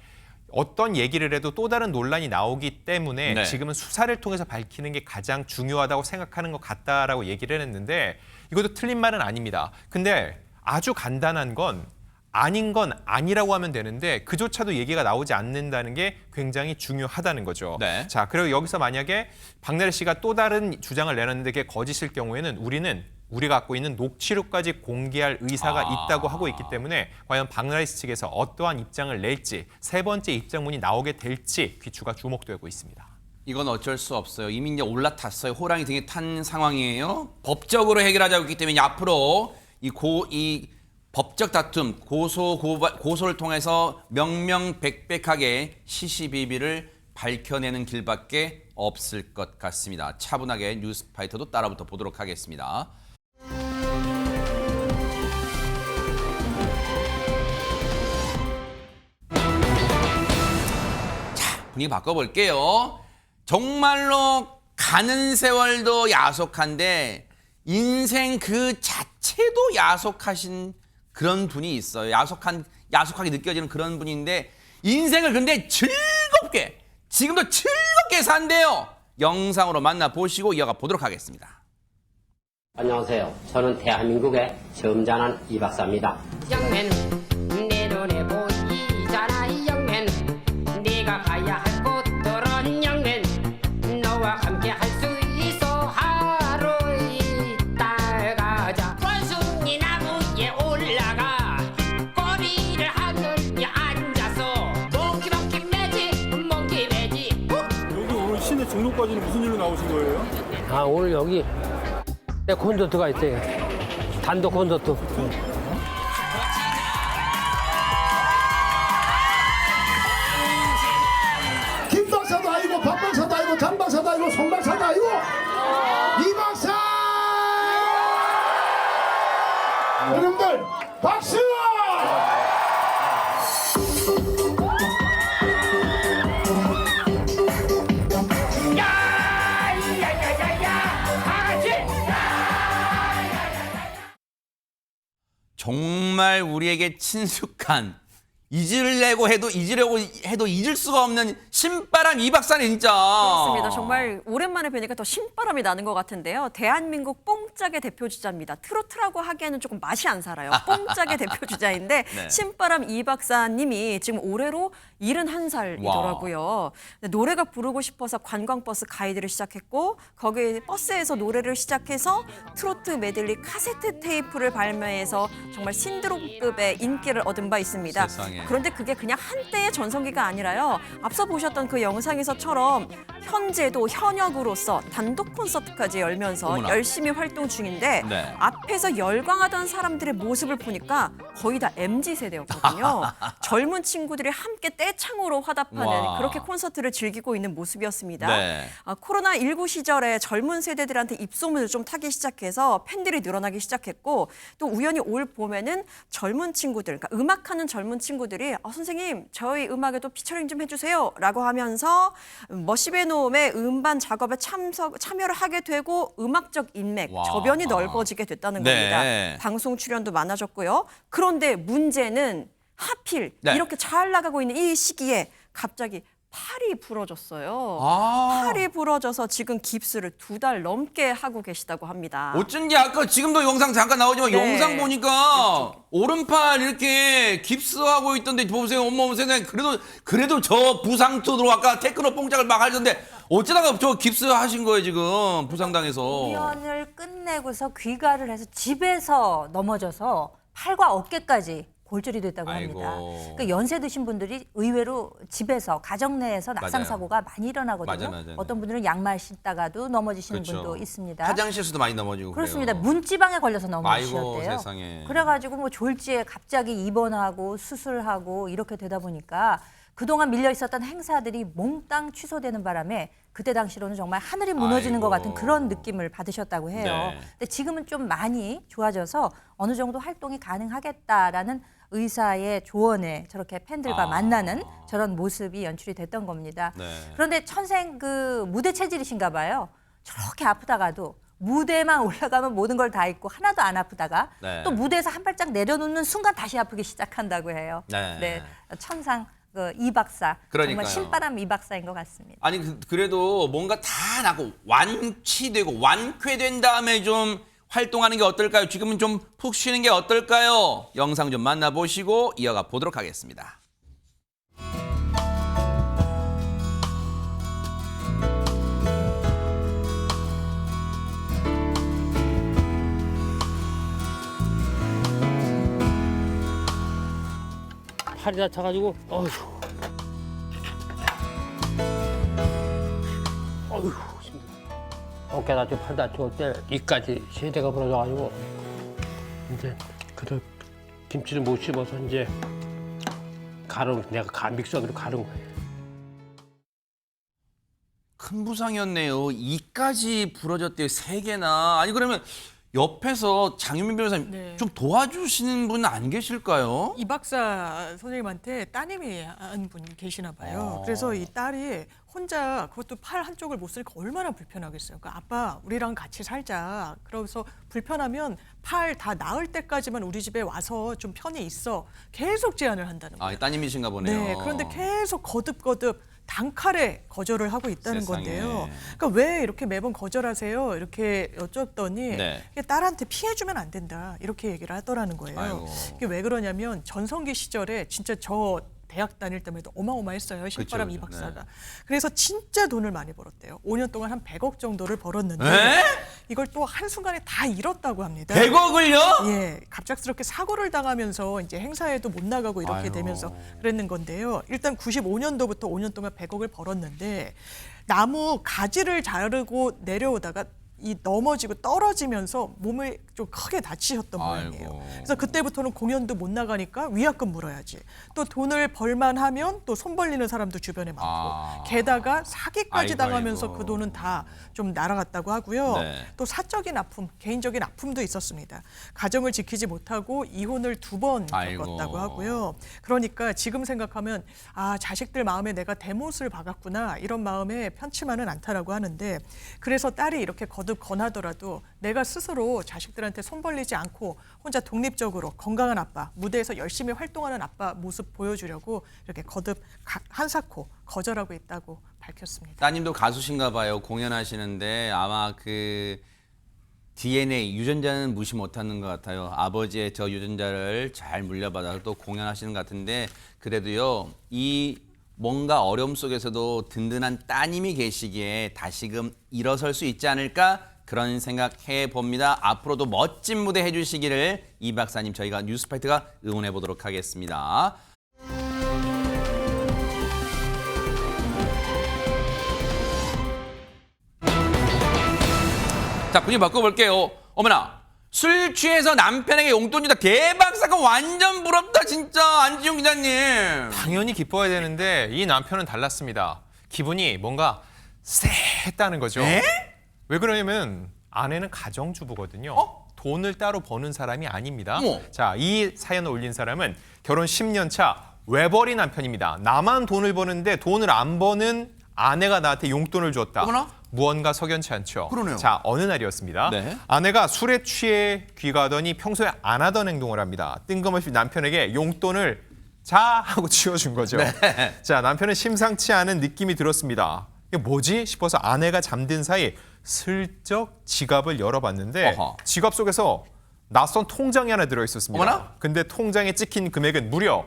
어떤 얘기를 해도 또 다른 논란이 나오기 때문에 지금은 수사를 통해서 밝히는 게 가장 중요하다고 생각하는 것 같다라고 얘기를 했는데 이것도 틀린 말은 아닙니다. 근데 아주 간단한 건 아닌 건 아니라고 하면 되는데 그조차도 얘기가 나오지 않는다는 게 굉장히 중요하다는 거죠. 자, 그리고 여기서 만약에 박나래 씨가 또 다른 주장을 내놨는데 그게 거짓일 경우에는 우리가 갖고 있는 녹취록까지 공개할 의사가 있다고 하고 있기 때문에 과연 박나래 씨 측에서 어떠한 입장을 낼지 세 번째 입장문이 나오게 될지 귀추가 주목되고 있습니다. 이건 어쩔 수 없어요. 이미 이제 올라탔어요. 호랑이 등에 탄 상황이에요. 법적으로 해결하자고 했기 때문에 앞으로 이 법적 다툼, 고소를 통해서 명명백백하게 시시비비를 밝혀내는 길밖에 없을 것 같습니다. 차분하게 뉴스파이터도 따라붙어 보도록 하겠습니다. 자, 분위기 바꿔볼게요. 정말로 가는 세월도 야속한데 인생 그 자체도 야속하신 그런 분이 있어요. 야속하게 느껴지는 그런 분인데 인생을 근데 즐겁게 지금도 즐겁게 산대요. 영상으로 만나보시고 이어가 보도록 하겠습니다. 안녕하세요. 저는 대한민국의 점잖은 이 박사입니다. 영맨 내 눈에 보이잖아 이 영맨 네가 가야 할 곳들은 영맨 너와 함께 할 수 있어 하루 이따 가자 원숭이 나무에 올라가 꼬리를 하늘에 앉아서 몽키몽키 매지 여기 오늘 시내 종로까지는 무슨 일로 나오신 거예요? 아 오늘 여기 내 콘서트가 있어요. 단독 콘서트. 김 박사도 아니고 박 박사도 아니고 장 박사도 아니고 손 박사도 아니고 이 박사! 여러분들 박수! 정말 우리에게 친숙한 잊으려고 해도 잊을 수가 없는 신바람 이 박사는 진짜. 그렇습니다. 정말 오랜만에 뵈니까 더 신바람이 나는 것 같은데요. 대한민국 뽕짝의 대표 주자입니다. 트로트라고 하기에는 조금 맛이 안 살아요. 뽕짝의 대표 주자인데 네. 신바람 이 박사님이 지금 올해로 71살이더라고요. 노래가 부르고 싶어서 관광버스 가이드를 시작했고 거기에 버스에서 노래를 시작해서 트로트 메들리 카세트 테이프를 발매해서 정말 신드롬급의 인기를 얻은 바 있습니다. 세상에. 그런데 그게 그냥 한때의 전성기가 아니라요. 앞서 보셨던 그 영상에서처럼 현재도 현역으로서 단독 콘서트까지 열면서 어머나. 열심히 활동 중인데 네. 앞에서 열광하던 사람들의 모습을 보니까 거의 다 MZ세대였거든요. 젊은 친구들이 함께 떼창으로 화답하는 와. 그렇게 콘서트를 즐기고 있는 모습이었습니다. 네. 코로나19 시절에 젊은 세대들한테 입소문을 좀 타기 시작해서 팬들이 늘어나기 시작했고 또 우연히 올 봄에는 젊은 친구들, 그러니까 음악하는 젊은 친구들이 선생님 저희 음악에도 피처링 좀 해주세요 라고 하면서 머시베놈의 음반 작업에 참여를 하게 되고 음악적 인맥, 와. 저변이 넓어지게 됐다는 네. 겁니다. 방송 출연도 많아졌고요. 그런데 문제는 하필 네. 이렇게 잘 나가고 있는 이 시기에 갑자기 팔이 부러졌어요. 아. 팔이 부러져서 지금 깁스를 2달 넘게 하고 계시다고 합니다. 어쩐지 아까 지금도 영상 잠깐 나오지만 네. 영상 보니까 오른팔 이렇게 깁스하고 있던데 보세요. 어머 세상에 그래도 저 부상투로 아까 테크노 뽕짝을 막 하던데 어쩌다가 저 깁스 하신 거예요 지금 부상당해서. 공연을 끝내고서 귀가를 해서 집에서 넘어져서 팔과 어깨까지 골절이 됐다고 아이고. 합니다. 그러니까 연세 드신 분들이 의외로 집에서 가정 내에서 낙상 사고가 많이 일어나거든요. 맞아요. 어떤 분들은 양말 신다가도 넘어지시는 그렇죠. 분도 있습니다. 화장실에서도 많이 넘어지고 그렇습니다. 그래요. 문지방에 걸려서 아이고 넘어지셨대요. 세상에. 그래가지고 뭐 졸지에 갑자기 입원하고 수술하고 이렇게 되다 보니까 그동안 밀려 있었던 행사들이 몽땅 취소되는 바람에 그때 당시로는 정말 하늘이 무너지는 아이고. 것 같은 그런 느낌을 받으셨다고 해요. 네. 근데 지금은 좀 많이 좋아져서 어느 정도 활동이 가능하겠다라는 의사의 조언에 저렇게 팬들과 만나는 저런 모습이 연출이 됐던 겁니다. 네. 그런데 천생 그 무대 체질이신가 봐요. 저렇게 아프다가도 무대만 올라가면 모든 걸 다 잊고 하나도 안 아프다가 네. 또 무대에서 한 발짝 내려놓는 순간 다시 아프기 시작한다고 해요. 네. 천상 그 이 박사 그러니까요. 정말 신바람 이 박사인 것 같습니다. 아니 그래도 뭔가 다 나고 완치되고 완쾌된 다음에 좀 활동하는 게 어떨까요? 지금은 좀 푹 쉬는 게 어떨까요? 영상 좀 만나보시고 이어가 보도록 하겠습니다. 팔이 다쳐가지고 어휴 힘들어. 어깨 다치고 팔 다치고 때 이까지 세대가 부러져가지고 이제 그래도 김치를 못 씹어서 이제 내가 믹서기로 가른 거예요. 큰 부상이었네요. 이까지 부러졌대요. 3개나. 아니 그러면 옆에서 장윤민 변호사님 네. 좀 도와주시는 분 안 계실까요? 이 박사 선생님한테 따님이 한 분 계시나 봐요. 그래서 이 딸이 혼자 그것도 팔 한쪽을 못 쓰니까 얼마나 불편하겠어요. 그러니까 아빠 우리랑 같이 살자. 그래서 불편하면 팔 다 나을 때까지만 우리 집에 와서 좀 편히 있어. 계속 제안을 한다는 거예요. 따님이신가 보네요. 네, 그런데 계속 거듭거듭 단칼에 거절을 하고 있다는 세상에. 건데요. 그러니까 왜 이렇게 매번 거절하세요? 이렇게 여쭸더니 네. 이게 딸한테 피해주면 안 된다 이렇게 얘기를 하더라는 거예요. 아이고. 이게 왜 그러냐면 전성기 시절에 진짜 저 대학 다닐 때만 해도 어마어마했어요. 신바람 이 그쵸. 박사가. 그래서 진짜 돈을 많이 벌었대요. 5년 동안 한 100억 정도를 벌었는데 에? 이걸 또 한순간에 다 잃었다고 합니다. 100억을요? 예, 갑작스럽게 사고를 당하면서 이제 행사에도 못 나가고 이렇게 아이고. 되면서 그랬는 건데요. 일단 95년도부터 5년 동안 100억을 벌었는데 나무 가지를 자르고 내려오다가 이 넘어지고 떨어지면서 몸을 좀 크게 다치셨던 모양이에요. 아이고. 그래서 그때부터는 공연도 못 나가니까 위약금 물어야지. 또 돈을 벌만 하면 또 손 벌리는 사람도 주변에 많고 게다가 사기까지 아이고, 당하면서 아이고. 그 돈은 다 좀 날아갔다고 하고요. 네. 또 사적인 아픔, 개인적인 아픔도 있었습니다. 가정을 지키지 못하고 이혼을 2번 아이고. 겪었다고 하고요. 그러니까 지금 생각하면 자식들 마음에 내가 대못을 박았구나 이런 마음에 편치만은 않다라고 하는데 그래서 딸이 이렇게 거듭 권하더라도 내가 스스로 자식들한테 손 벌리지 않고 혼자 독립적으로 건강한 아빠, 무대에서 열심히 활동하는 아빠 모습 보여주려고 이렇게 거듭 한사코 거절하고 있다고 밝혔습니다. 따님도 가수신가 봐요. 공연하시는데 아마 그 DNA 유전자는 무시 못하는 것 같아요. 아버지의 저 유전자를 잘 물려받아서 또 공연하시는 것 같은데 그래도요 이 뭔가 어려움 속에서도 든든한 따님이 계시기에 다시금 일어설 수 있지 않을까 그런 생각해 봅니다. 앞으로도 멋진 무대 해주시기를 이 박사님 저희가 뉴스파이트가 응원해 보도록 하겠습니다. 자, 분위기 바꿔볼게요. 어머나, 술 취해서 남편에게 용돈 주다 대박 사건 완전 부럽다 진짜 안지용 기자님. 당연히 기뻐야 되는데 이 남편은 달랐습니다. 기분이 뭔가 쎄했다는 거죠. 에? 왜 그러냐면 아내는 가정주부거든요. 돈을 따로 버는 사람이 아닙니다. 어머. 자, 이 사연을 올린 사람은 결혼 10년 차 외벌이 남편입니다. 나만 돈을 버는데 돈을 안 버는 아내가 나한테 용돈을 줬다. 어머나? 무언가 석연치 않죠. 그러네요. 자, 어느 날이었습니다. 네. 아내가 술에 취해 귀가하더니 평소에 안 하던 행동을 합니다. 뜬금없이 남편에게 용돈을 자 하고 치워준 거죠. 네. 자, 남편은 심상치 않은 느낌이 들었습니다. 이게 뭐지 싶어서 아내가 잠든 사이 슬쩍 지갑을 열어봤는데 어허. 지갑 속에서 낯선 통장이 하나 들어있었습니다. 어머나? 근데 통장에 찍힌 금액은 무려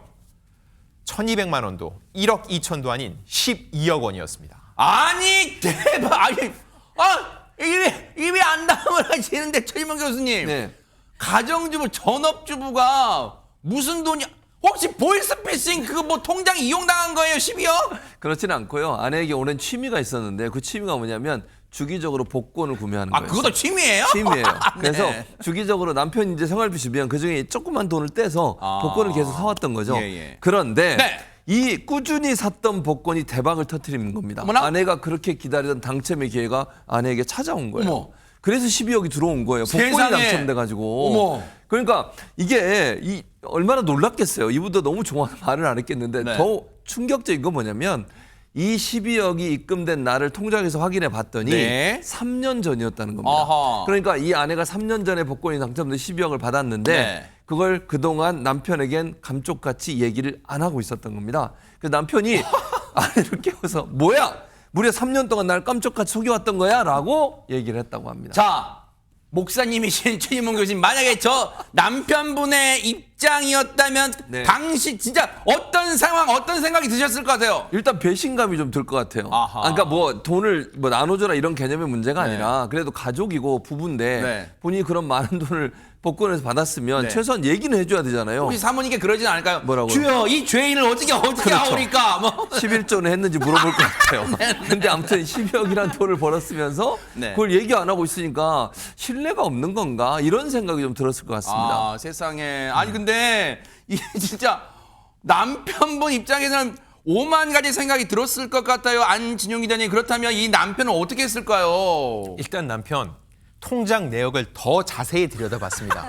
1,200만 원도 1억 2천도 아닌 12억 원이었습니다. 아니 대박. 아니 입이 안 담을 하시는데 최진봉 교수님. 네. 가정주부 전업주부가 무슨 돈이 혹시 보이스피싱 그거 뭐 통장 이용당한 거예요 12억? 그렇지는 않고요. 아내에게 오랜 취미가 있었는데 그 취미가 뭐냐면 주기적으로 복권을 구매하는 아 거예요. 그것도 취미예요? 취미예요. 그래서 네. 주기적으로 남편이 이제 생활비 주면 그중에 조그만 돈을 떼서 복권을 계속 사왔던 거죠. 예, 예. 그런데 네. 이 꾸준히 샀던 복권이 대박을 터뜨리는 겁니다. 어머나? 아내가 그렇게 기다리던 당첨의 기회가 아내에게 찾아온 거예요. 어머. 그래서 12억이 들어온 거예요. 복권이 세상에. 당첨돼가지고. 어머. 그러니까 이게 얼마나 놀랐겠어요. 이분도 너무 좋아하는 말을 안 했겠는데 네. 더 충격적인 건 뭐냐면 이 12억이 입금된 날을 통장에서 확인해 봤더니 네. 3년 전이었다는 겁니다. 어허. 그러니까 이 아내가 3년 전에 복권이 당첨돼 12억을 받았는데 네. 그걸 그동안 남편에겐 감쪽같이 얘기를 안 하고 있었던 겁니다. 그 남편이 아내를 깨워서 뭐야? 무려 3년 동안 날 깜짝같이 속여왔던 거야? 라고 얘기를 했다고 합니다. 자, 목사님이신 최진봉 교수님, 만약에 저 남편분의 입장이었다면 네. 당시 진짜 어떤 상황, 어떤 생각이 드셨을 것 같아요? 일단 배신감이 좀 들 것 같아요. 아하. 그러니까 뭐 돈을 뭐 나눠줘라 이런 개념의 문제가 네. 아니라 그래도 가족이고 부부인데 네. 본인이 그런 많은 돈을 복권에서 받았으면 네. 최소한 얘기는 해줘야 되잖아요. 혹시 사모님께 그러진 않을까요? 뭐라고요? 주여, 이 죄인을 어떻게 그렇죠. 하오리까? 뭐. 11조는 했는지 물어볼 것 같아요. 근데 아무튼 12억이라는 돈을 벌었으면서 네. 그걸 얘기 안 하고 있으니까 신뢰가 없는 건가 이런 생각이 좀 들었을 것 같습니다. 아, 세상에. 아니, 근데 이게 진짜 남편분 입장에서는 오만 가지 생각이 들었을 것 같아요. 안진용 기자님. 그렇다면 이 남편은 어떻게 했을까요? 일단 남편 통장 내역을 더 자세히 들여다봤습니다.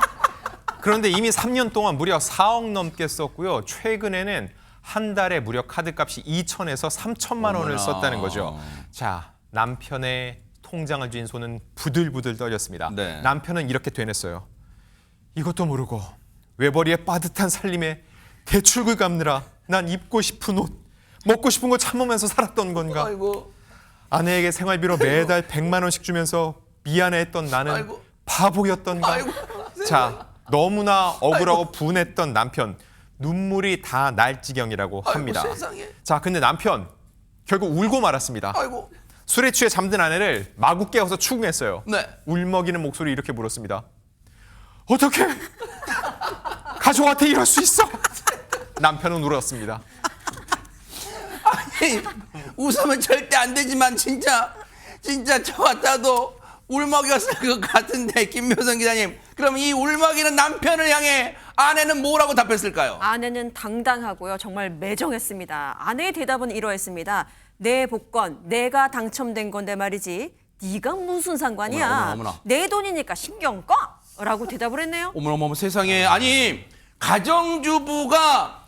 그런데 이미 3년 동안 무려 4억 넘게 썼고요. 최근에는 한 달에 무려 카드값이 2천에서 3천만 원을 어머나. 썼다는 거죠. 자, 남편의 통장을 쥔 손은 부들부들 떨렸습니다. 네. 남편은 이렇게 되냈어요. 이것도 모르고 외벌이의 빠듯한 살림에 대출을 갚느라 난 입고 싶은 옷, 먹고 싶은 거 참으면서 살았던 건가? 아이고. 아내에게 생활비로 매달 100만 원씩 주면서 미안해했던 나는 아이고. 바보였던가? 아이고, 자, 너무나 억울하고 분했던 남편. 눈물이 다 날 지경이라고 합니다. 세상에. 자, 근데 남편 결국 울고 말았습니다. 아이고. 술에 취해 잠든 아내를 마구 깨워서 추궁했어요. 네. 울먹이는 목소리 이렇게 물었습니다. 어떻게 가족한테 이럴 수 있어? 남편은 울었습니다. 웃으면 절대 안 되지만 진짜 저 같아도 울먹였을 것 같은데 김묘성 기자님, 그럼 이 울먹이는 남편을 향해 아내는 뭐라고 답했을까요? 아내는 당당하고요. 정말 매정했습니다. 아내의 대답은 이러했습니다. 내 복권, 내가 당첨된 건데 말이지. 네가 무슨 상관이야. 어머나, 어머나. 내 돈이니까 신경 꺼! 라고 대답을 했네요. 어머나 세상에. 아니 가정주부가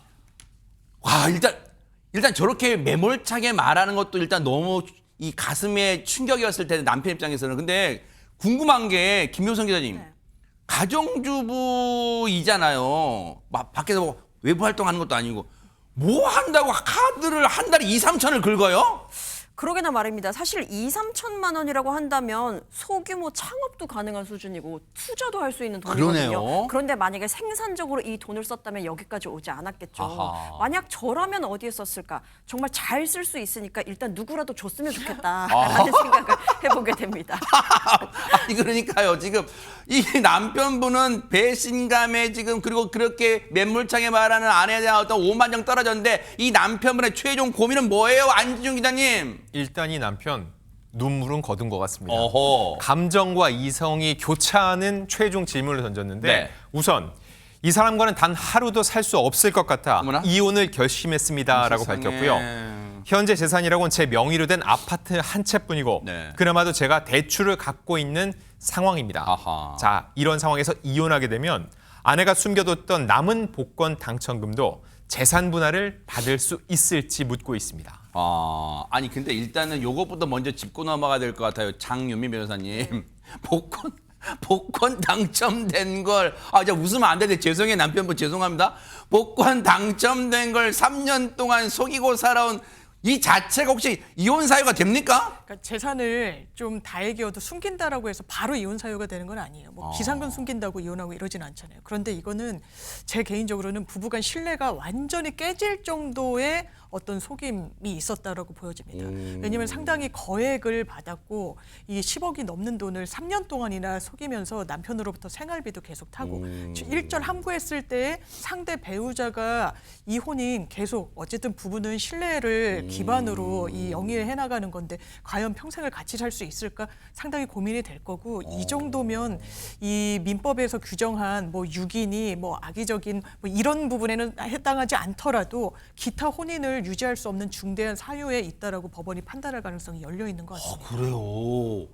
와 일단 저렇게 매몰차게 말하는 것도 일단 너무 이 가슴에 충격이었을 텐데 남편 입장에서는. 근데 궁금한 게 김효선 기자님, 네. 가정주부이잖아요. 막 밖에서 뭐 외부 활동하는 것도 아니고 뭐 한다고 카드를 한 달에 2, 3천을 긁어요? 그러게나 말입니다. 사실 2, 3천만 원이라고 한다면 소규모 창업도 가능한 수준이고 투자도 할 수 있는 돈이거든요. 그러네요. 그런데 만약에 생산적으로 이 돈을 썼다면 여기까지 오지 않았겠죠. 아하. 만약 저라면 어디에 썼을까? 정말 잘 쓸 수 있으니까 일단 누구라도 줬으면 좋겠다라는 생각을 해보게 됩니다. 아니 그러니까요. 지금 이 남편분은 배신감에 지금 그리고 그렇게 매몰차게 말하는 아내에 대한 어떤 오만정 떨어졌는데 이 남편분의 최종 고민은 뭐예요, 안지중 기자님? 일단 이 남편 눈물은 거둔 것 같습니다. 어허. 감정과 이성이 교차하는 최종 질문을 던졌는데 네. 우선 이 사람과는 단 하루도 살 수 없을 것 같아 어머나. 이혼을 결심했습니다라고 세상에. 밝혔고요. 현재 재산이라고는 제 명의로 된 아파트 한 채뿐이고 네. 그나마도 제가 대출을 갖고 있는 상황입니다. 아하. 자, 이런 상황에서 이혼하게 되면 아내가 숨겨뒀던 남은 복권 당첨금도 재산 분할을 받을 수 있을지 묻고 있습니다. 아니 근데 일단은 요것부터 먼저 짚고 넘어가야 될 것 같아요. 장윤미 변호사님. 복권 당첨된 걸 진짜 웃으면 안 되는데 죄송해요 남편분 죄송합니다. 복권 당첨된 걸 3년 동안 속이고 살아온 이 자체가 혹시 이혼 사유가 됩니까? 그러니까 재산을 좀 다행이어도 숨긴다라고 해서 바로 이혼 사유가 되는 건 아니에요. 뭐 비상금 숨긴다고 이혼하고 이러진 않잖아요. 그런데 이거는 제 개인적으로는 부부간 신뢰가 완전히 깨질 정도의 어떤 속임이 있었다라고 보여집니다. 왜냐하면 상당히 거액을 받았고 이 10억이 넘는 돈을 3년 동안이나 속이면서 남편으로부터 생활비도 계속 타고 일절 함구했을 때 상대 배우자가 이 혼인 계속 어쨌든 부부는 신뢰를 기반으로 이 영위를 해나가는 건데 과연 평생을 같이 살 수 있을까 상당히 고민이 될 거고 이 정도면 이 민법에서 규정한 뭐 유기니 뭐 악의적인 뭐 이런 부분에는 해당하지 않더라도 기타 혼인을 유지할 수 없는 중대한 사유에 있다라고 법원이 판단할 가능성이 열려 있는 것 같습니다. 그래요.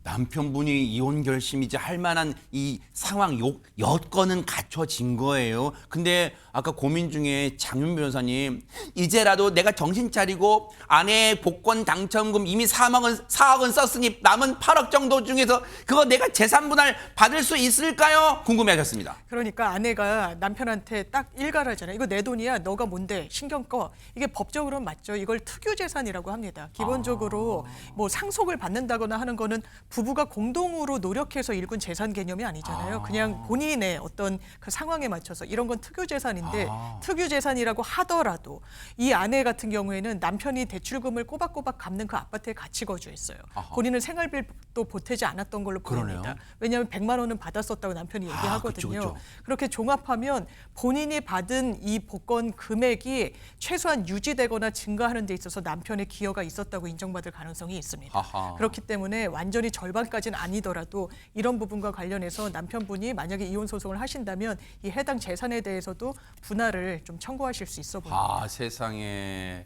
남편분이 이혼 결심이지 할 만한 이 상황 여건은 갖춰진 거예요. 근데 아까 고민 중에 장윤 변호사님 이제라도 내가 정신 차리고 아내의 복권 당첨금 이미 4억은 썼으니 남은 8억 정도 중에서 그거 내가 재산 분할 받을 수 있을까요? 궁금해하셨습니다. 그러니까 아내가 남편한테 딱 일갈하잖아요. 이거 내 돈이야. 너가 뭔데 신경 꺼. 이게 법적으로는 맞죠. 이걸 특유재산이라고 합니다. 기본적으로 뭐 상속을 받는다거나 하는 거는 부부가 공동으로 노력해서 일군 재산 개념이 아니잖아요. 그냥 본인의 어떤 그 상황에 맞춰서 이런 건 특유재산인데 특유재산이라고 하더라도 이 아내 같은 경우에는 남편이 대출금을 꼬박꼬박 갚는 그 아파트에 같이 거주했어요. 본인은 생활비도 보태지 않았던 걸로 보입니다. 그러네요. 왜냐하면 100만 원은 받았었다고 남편이 얘기하거든요. 그쵸. 그렇게 종합하면 본인이 받은 이 복권 금액이 최소한 유지되거나 증가하는 데 있어서 남편의 기여가 있었다고 인정받을 가능성이 있습니다. 아하. 그렇기 때문에 완전히 절반까지는 아니더라도 이런 부분과 관련해서 남편분이 만약에 이혼 소송을 하신다면 이 해당 재산에 대해서도 분할을 좀 청구하실 수 있어 보입니다. 세상에.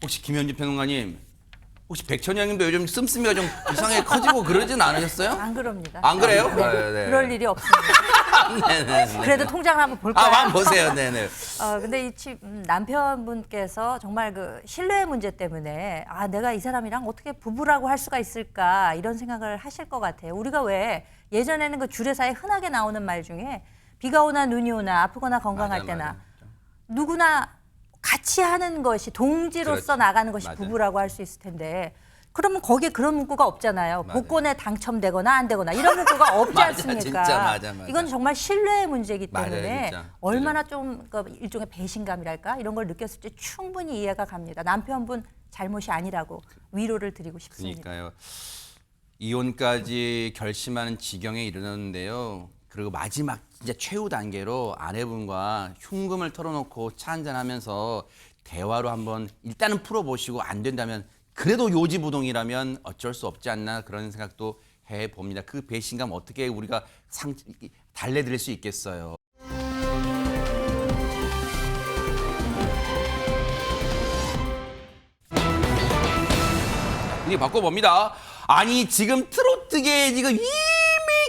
혹시 김현주 평론가님 혹시 백천영님도 요즘 씀씀이가 좀 이상하게 커지고 그러진 않으셨어요? 안 그럽니다. 안 그래요? 네, 네. 그럴 일이 없습니다. 네네. 그래도 통장을 한번 볼까요? 한번 보세요. 네네. 근데 이 남편분께서 정말 그 신뢰 문제 때문에 내가 이 사람이랑 어떻게 부부라고 할 수가 있을까 이런 생각을 하실 것 같아요. 우리가 왜 예전에는 그 주례사에 흔하게 나오는 말 중에 비가 오나 눈이 오나 아프거나 건강할 맞아, 때나 맞아. 누구나 같이 하는 것이 동지로서 그렇지. 나가는 것이 맞아요. 부부라고 할 수 있을 텐데 그러면 거기에 그런 문구가 없잖아요. 맞아요. 복권에 당첨되거나 안 되거나 이런 문구가 없지 맞아, 않습니까? 진짜 맞아. 이건 정말 신뢰의 문제이기 맞아요, 때문에 진짜. 얼마나 좀 일종의 배신감이랄까 이런 걸 느꼈을 때 충분히 이해가 갑니다. 남편분 잘못이 아니라고 위로를 드리고 싶습니다. 그러니까요. 이혼까지 결심하는 지경에 이르렀는데요. 그리고 마지막 진짜 최후 단계로 아내분과 흉금을 털어놓고 차 한잔하면서 대화로 한번 일단은 풀어보시고 안 된다면 그래도 요지부동이라면 어쩔 수 없지 않나 그런 생각도 해봅니다. 그 배신감 어떻게 우리가 달래드릴 수 있겠어요. 이게 바꿔봅니다. 아니 지금 트로트계에 지금 이미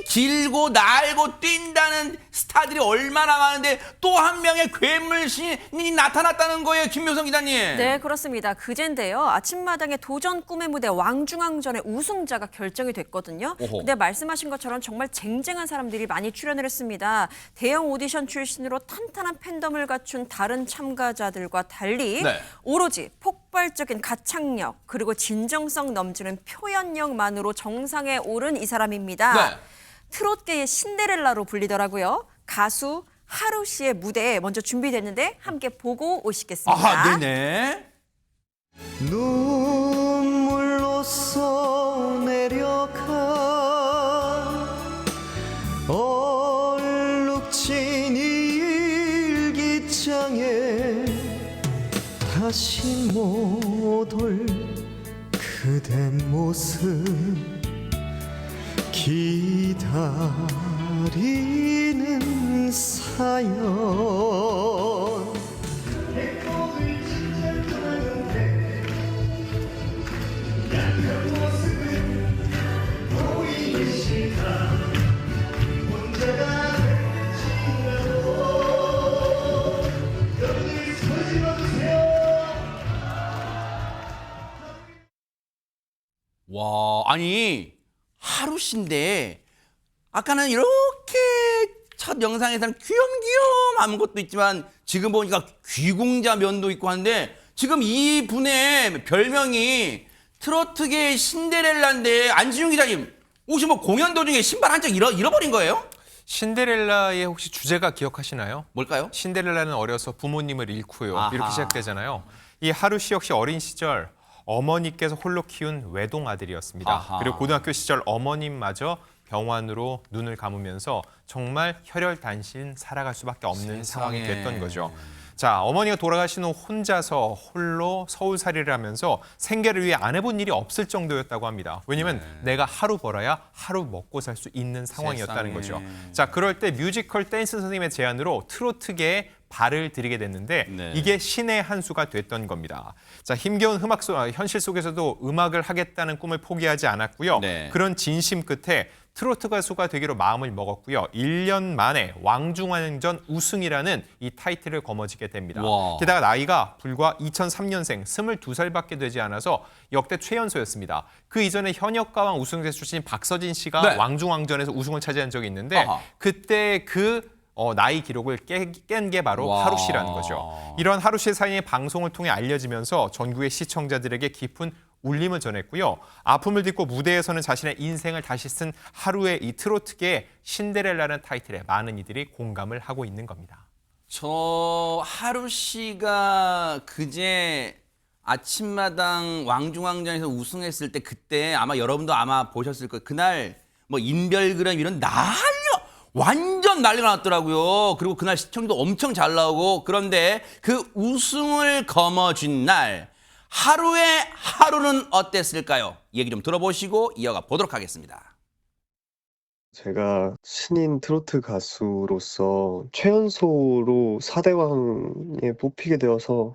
길고 날고 뛴다는 스타 스타들이 얼마나 많은데 또 한 명의 괴물 신이 나타났다는 거예요, 김묘성 기자님. 네, 그렇습니다. 그젠데요. 아침마당의 도전 꿈의 무대 왕중왕전의 우승자가 결정이 됐거든요. 오호. 근데 말씀하신 것처럼 정말 쟁쟁한 사람들이 많이 출연을 했습니다. 대형 오디션 출신으로 탄탄한 팬덤을 갖춘 다른 참가자들과 달리 네. 오로지 폭발적인 가창력 그리고 진정성 넘치는 표현력만으로 정상에 오른 이 사람입니다. 네. 트롯계의 신데렐라로 불리더라고요. 가수 하루 씨의 무대 먼저 준비됐는데 함께 보고 오시겠습니다. 아, 네네. 눈물로써 내려가 얼룩진 일기장에 다시 못 올 그대 모습 기다리는 사연 와, 아니 하루 씨인데 아까는 이렇게 첫 영상에서는 귀염귀염한 것도 있지만 지금 보니까 귀공자 면도 있고 한데 지금 이 분의 별명이 트로트계의 신데렐라인데 안지용 기자님 혹시 뭐 공연 도중에 신발 한 짝 잃어버린 거예요? 신데렐라의 혹시 주제가 기억하시나요? 뭘까요? 신데렐라는 어려서 부모님을 잃고요. 아하. 이렇게 시작되잖아요. 이 하루 씨 역시 어린 시절 어머니께서 홀로 키운 외동 아들이었습니다. 아하. 그리고 고등학교 시절 어머님마저 병환으로 눈을 감으면서 정말 혈혈단신 살아갈 수밖에 없는 상황이 됐던 거죠. 자, 어머니가 돌아가신 후 혼자서 홀로 서울살이를 하면서 생계를 위해 안 해본 일이 없을 정도였다고 합니다. 왜냐면 내가 하루 벌어야 하루 먹고 살 수 있는 상황이었다는 거죠. 자, 그럴 때 뮤지컬 댄스 선생님의 제안으로 트로트계에 발을 들이게 됐는데 네. 이게 신의 한 수가 됐던 겁니다. 자, 힘겨운 현실 속에서도 음악을 하겠다는 꿈을 포기하지 않았고요. 네. 그런 진심 끝에 트로트 가수가 되기로 마음을 먹었고요. 1년 만에 왕중왕전 우승이라는 이 타이틀을 거머쥐게 됩니다. 와. 게다가 나이가 불과 2003년생 22살밖에 되지 않아서 역대 최연소였습니다. 그 이전에 현역가왕 우승자 출신 박서진 씨가 네. 왕중왕전에서 우승을 차지한 적이 있는데 아하. 그때 나이 기록을 깬 게 바로 와. 하루 씨라는 거죠. 이런 하루 씨의 사연이 방송을 통해 알려지면서 전국의 시청자들에게 깊은 울림을 전했고요. 아픔을 딛고 무대에서는 자신의 인생을 다시 쓴 하루의 이 트로트계의 신데렐라라는 타이틀에 많은 이들이 공감을 하고 있는 겁니다. 저 하루 씨가 그제 아침마당 왕중왕전에서 우승했을 때 그때 아마 여러분도 아마 보셨을 거예요. 그날 뭐 인별그램 이런 완전 난리가 났더라고요. 그리고 그날 시청도 엄청 잘 나오고 그런데 그 우승을 거머쥔 날 하루의 하루는 어땠을까요? 얘기 좀 들어보시고 이어가 보도록 하겠습니다. 제가 신인 트로트 가수로서 최연소로 4대왕에 뽑히게 되어서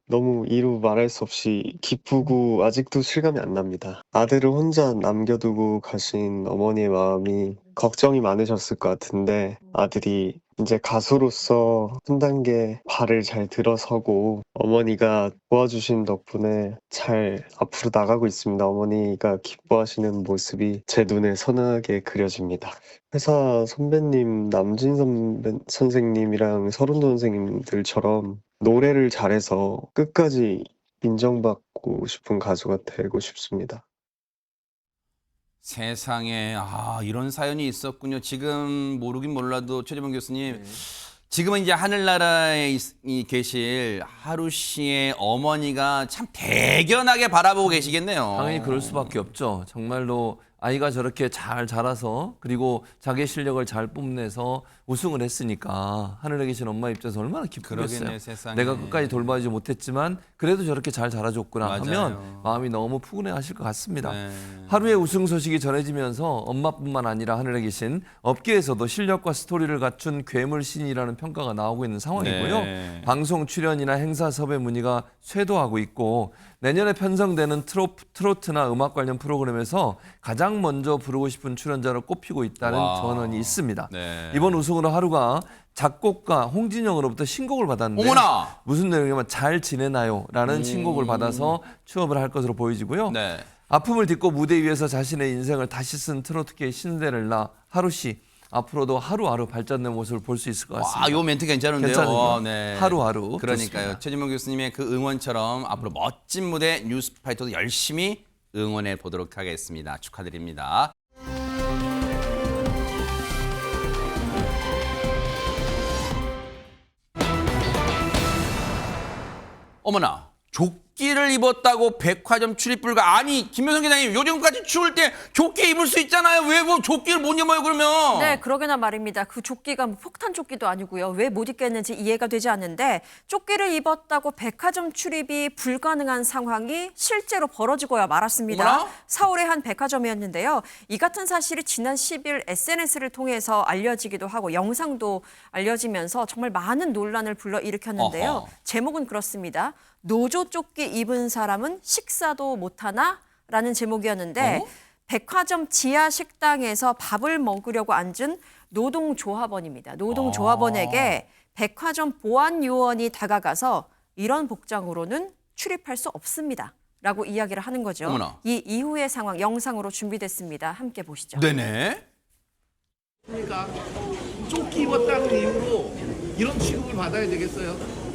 너무 이루 말할 수 없이 기쁘고 아직도 실감이 안 납니다. 아들을 혼자 남겨두고 가신 어머니의 마음이 걱정이 많으셨을 것 같은데 아들이 이제 가수로서 한 단계 발을 잘 들어서고 어머니가 도와주신 덕분에 잘 앞으로 나가고 있습니다. 어머니가 기뻐하시는 모습이 제 눈에 선하게 그려집니다. 회사 선배님 남진 선생님이랑 서른도 선생님들처럼 노래를 잘해서 끝까지 인정받고 싶은 가수가 되고 싶습니다. 세상에 이런 사연이 있었군요. 지금 모르긴 몰라도 최재범 교수님 지금은 이제 하늘나라에 계실 하루 씨의 어머니가 참 대견하게 바라보고 계시겠네요. 당연히 그럴 수밖에 없죠. 정말로 아이가 저렇게 잘 자라서 그리고 자기 실력을 잘 뽐내서 우승을 했으니까 하늘에 계신 엄마 입장에서 얼마나 기쁘겠어요. 그러겠네요, 세상에. 내가 끝까지 돌봐주지 못했지만 그래도 저렇게 잘 자라줬구나 맞아요. 하면 마음이 너무 푸근해하실 것 같습니다. 네. 하루의 우승 소식이 전해지면서 엄마뿐만 아니라 하늘에 계신 업계에서도 실력과 스토리를 갖춘 괴물 신이라는 평가가 나오고 있는 상황이고요. 네. 방송 출연이나 행사 섭외 문의가 쇄도하고 있고 내년에 편성되는 트로트나 음악 관련 프로그램에서 가장 가장 먼저 부르고 싶은 출연자로 꼽히고 있다는 와. 전언이 있습니다. 네. 이번 우승으로 하루가 작곡가 홍진영으로부터 신곡을 받았는데 어머나! 무슨 내용이냐면 잘 지내나요? 라는 신곡을 받아서 취업을 할 것으로 보여지고요. 네. 아픔을 딛고 무대 위에서 자신의 인생을 다시 쓴 트로트계의 신데렐라 하루 씨. 앞으로도 하루하루 발전된 모습을 볼 수 있을 것 같습니다. 와, 요 멘트 괜찮은데요. 괜찮은데요? 네. 하루하루 그러니까요. 좋습니다. 최진봉 교수님의 그 응원처럼 앞으로 멋진 무대 뉴스파이터도 열심히 응원해 보도록 하겠습니다. 축하드립니다. 어머나, 조끼를 입었다고 백화점 출입 불가. 아니, 김효성 기자님, 요즘까지 추울 때 조끼 입을 수 있잖아요. 왜 뭐 조끼를 못 입어요, 그러면? 네, 그러게나 말입니다. 그 조끼가 뭐 폭탄 조끼도 아니고요. 왜 못 입겠는지 이해가 되지 않는데 조끼를 입었다고 백화점 출입이 불가능한 상황이 실제로 벌어지고야 말았습니다. 어머나? 서울의 한 백화점이었는데요. 이 같은 사실이 지난 10일 SNS를 통해서 알려지기도 하고 영상도 알려지면서 정말 많은 논란을 불러일으켰는데요. 어허. 제목은 그렇습니다. 노조 조끼 입은 사람은 식사도 못하나? 라는 제목이었는데 백화점 지하 식당에서 밥을 먹으려고 앉은 노동조합원입니다. 노동조합원에게 백화점 보안 요원이 다가가서 이런 복장으로는 출입할 수 없습니다. 라고 이야기를 하는 거죠. 어머나. 이 이후의 상황 영상으로 준비됐습니다. 함께 보시죠. 네네. 그러니까 조끼 입었다는 이유로 이런 취급을 받아야 되겠어요?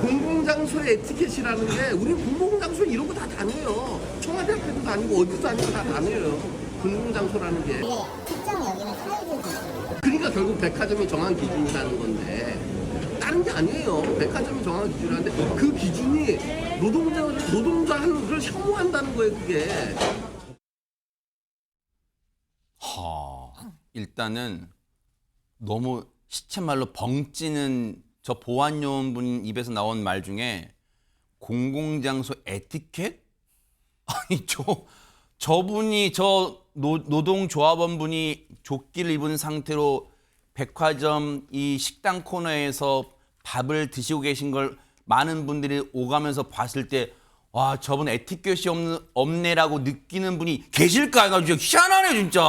공공장소의 에티켓이라는 게 우리 공공장소에 이런 거 다 다녀요. 청와대 앞에도 다니고 어디도 다니고 다 다녀요. 공공장소라는 게. 그러니까 결국 백화점이 정한 기준이라는 건데 다른 게 아니에요. 백화점이 정한 기준이라는데 그 기준이 노동자를 혐오한다는 거예요. 그게. 일단은 너무 시체말로 벙찌는 저 보안요원분 입에서 나온 말 중에 공공장소 에티켓? 아니 저분이 저 노동조합원분이 조끼를 입은 상태로 백화점 이 식당 코너에서 밥을 드시고 계신 걸 많은 분들이 오가면서 봤을 때 와, 저분 에티켓이 없네라고 느끼는 분이 계실까 해가지고 희한하네 진짜.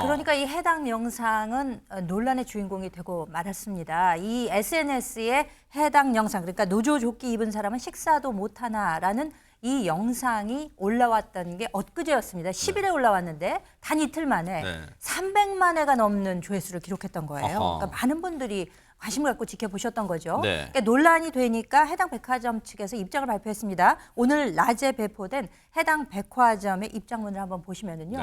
그러니까 이 해당 영상은 논란의 주인공이 되고 말았습니다. 이 SNS에 해당 영상, 그러니까 노조 조끼 입은 사람은 식사도 못하나라는 이 영상이 올라왔던 게 엊그제였습니다. 10일에 올라왔는데 단 이틀 만에 300만 회가 넘는 조회수를 기록했던 거예요. 그러니까 많은 분들이 관심을 갖고 지켜보셨던 거죠. 네. 그러니까 논란이 되니까 해당 백화점 측에서 입장을 발표했습니다. 오늘 낮에 배포된 해당 백화점의 입장문을 한번 보시면은요.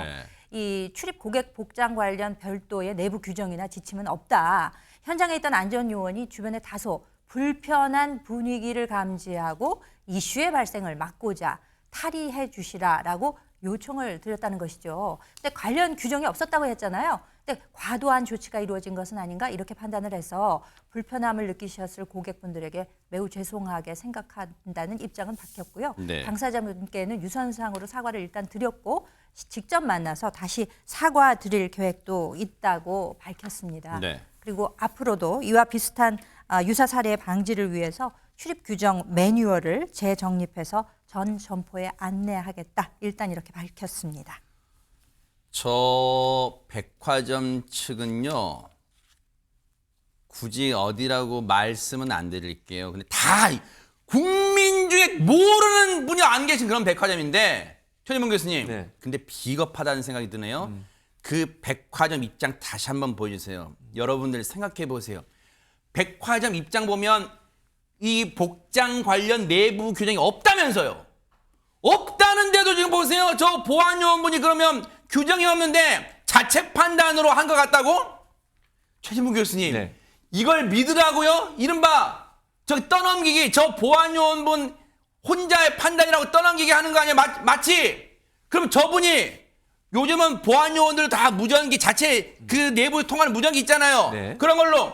이 출입 고객 복장 관련 별도의 내부 규정이나 지침은 없다. 현장에 있던 안전요원이 주변에 다소 불편한 분위기를 감지하고 이슈의 발생을 막고자 탈의해 주시라라고 요청을 드렸다는 것이죠. 근데 관련 규정이 없었다고 했잖아요. 근데 과도한 조치가 이루어진 것은 아닌가 이렇게 판단을 해서 불편함을 느끼셨을 고객분들에게 매우 죄송하게 생각한다는 입장은 밝혔고요. 당사자분께는 유선상으로 사과를 일단 드렸고 직접 만나서 다시 사과드릴 계획도 있다고 밝혔습니다. 그리고 앞으로도 이와 비슷한 유사 사례 방지를 위해서 출입 규정 매뉴얼을 재정립해서 전 점포에 안내하겠다. 일단 이렇게 밝혔습니다. 저 백화점 측은요. 굳이 어디라고 말씀은 안 드릴게요. 근데 다 국민 중에 모르는 분이 안 계신 그런 백화점인데 최진봉 교수님. 근데 비겁하다는 생각이 드네요. 그 백화점 입장 다시 한번 보여주세요. 여러분들 생각해 보세요. 백화점 입장 보면 이 복장 관련 내부 규정이 없다면서요. 없다는데도 지금 보세요. 저 보안요원분이 그러면 규정이 없는데 자책 판단으로 한 것 같다고? 최진봉 교수님, 이걸 믿으라고요? 이른바 저기 떠넘기기, 저 보안요원분 혼자의 판단이라고 떠넘기기 하는 거 아니야? 맞지? 그럼 저분이 요즘은 보안요원들 다 무전기 자체 그 내부에 통하는 무전기 있잖아요. 그런 걸로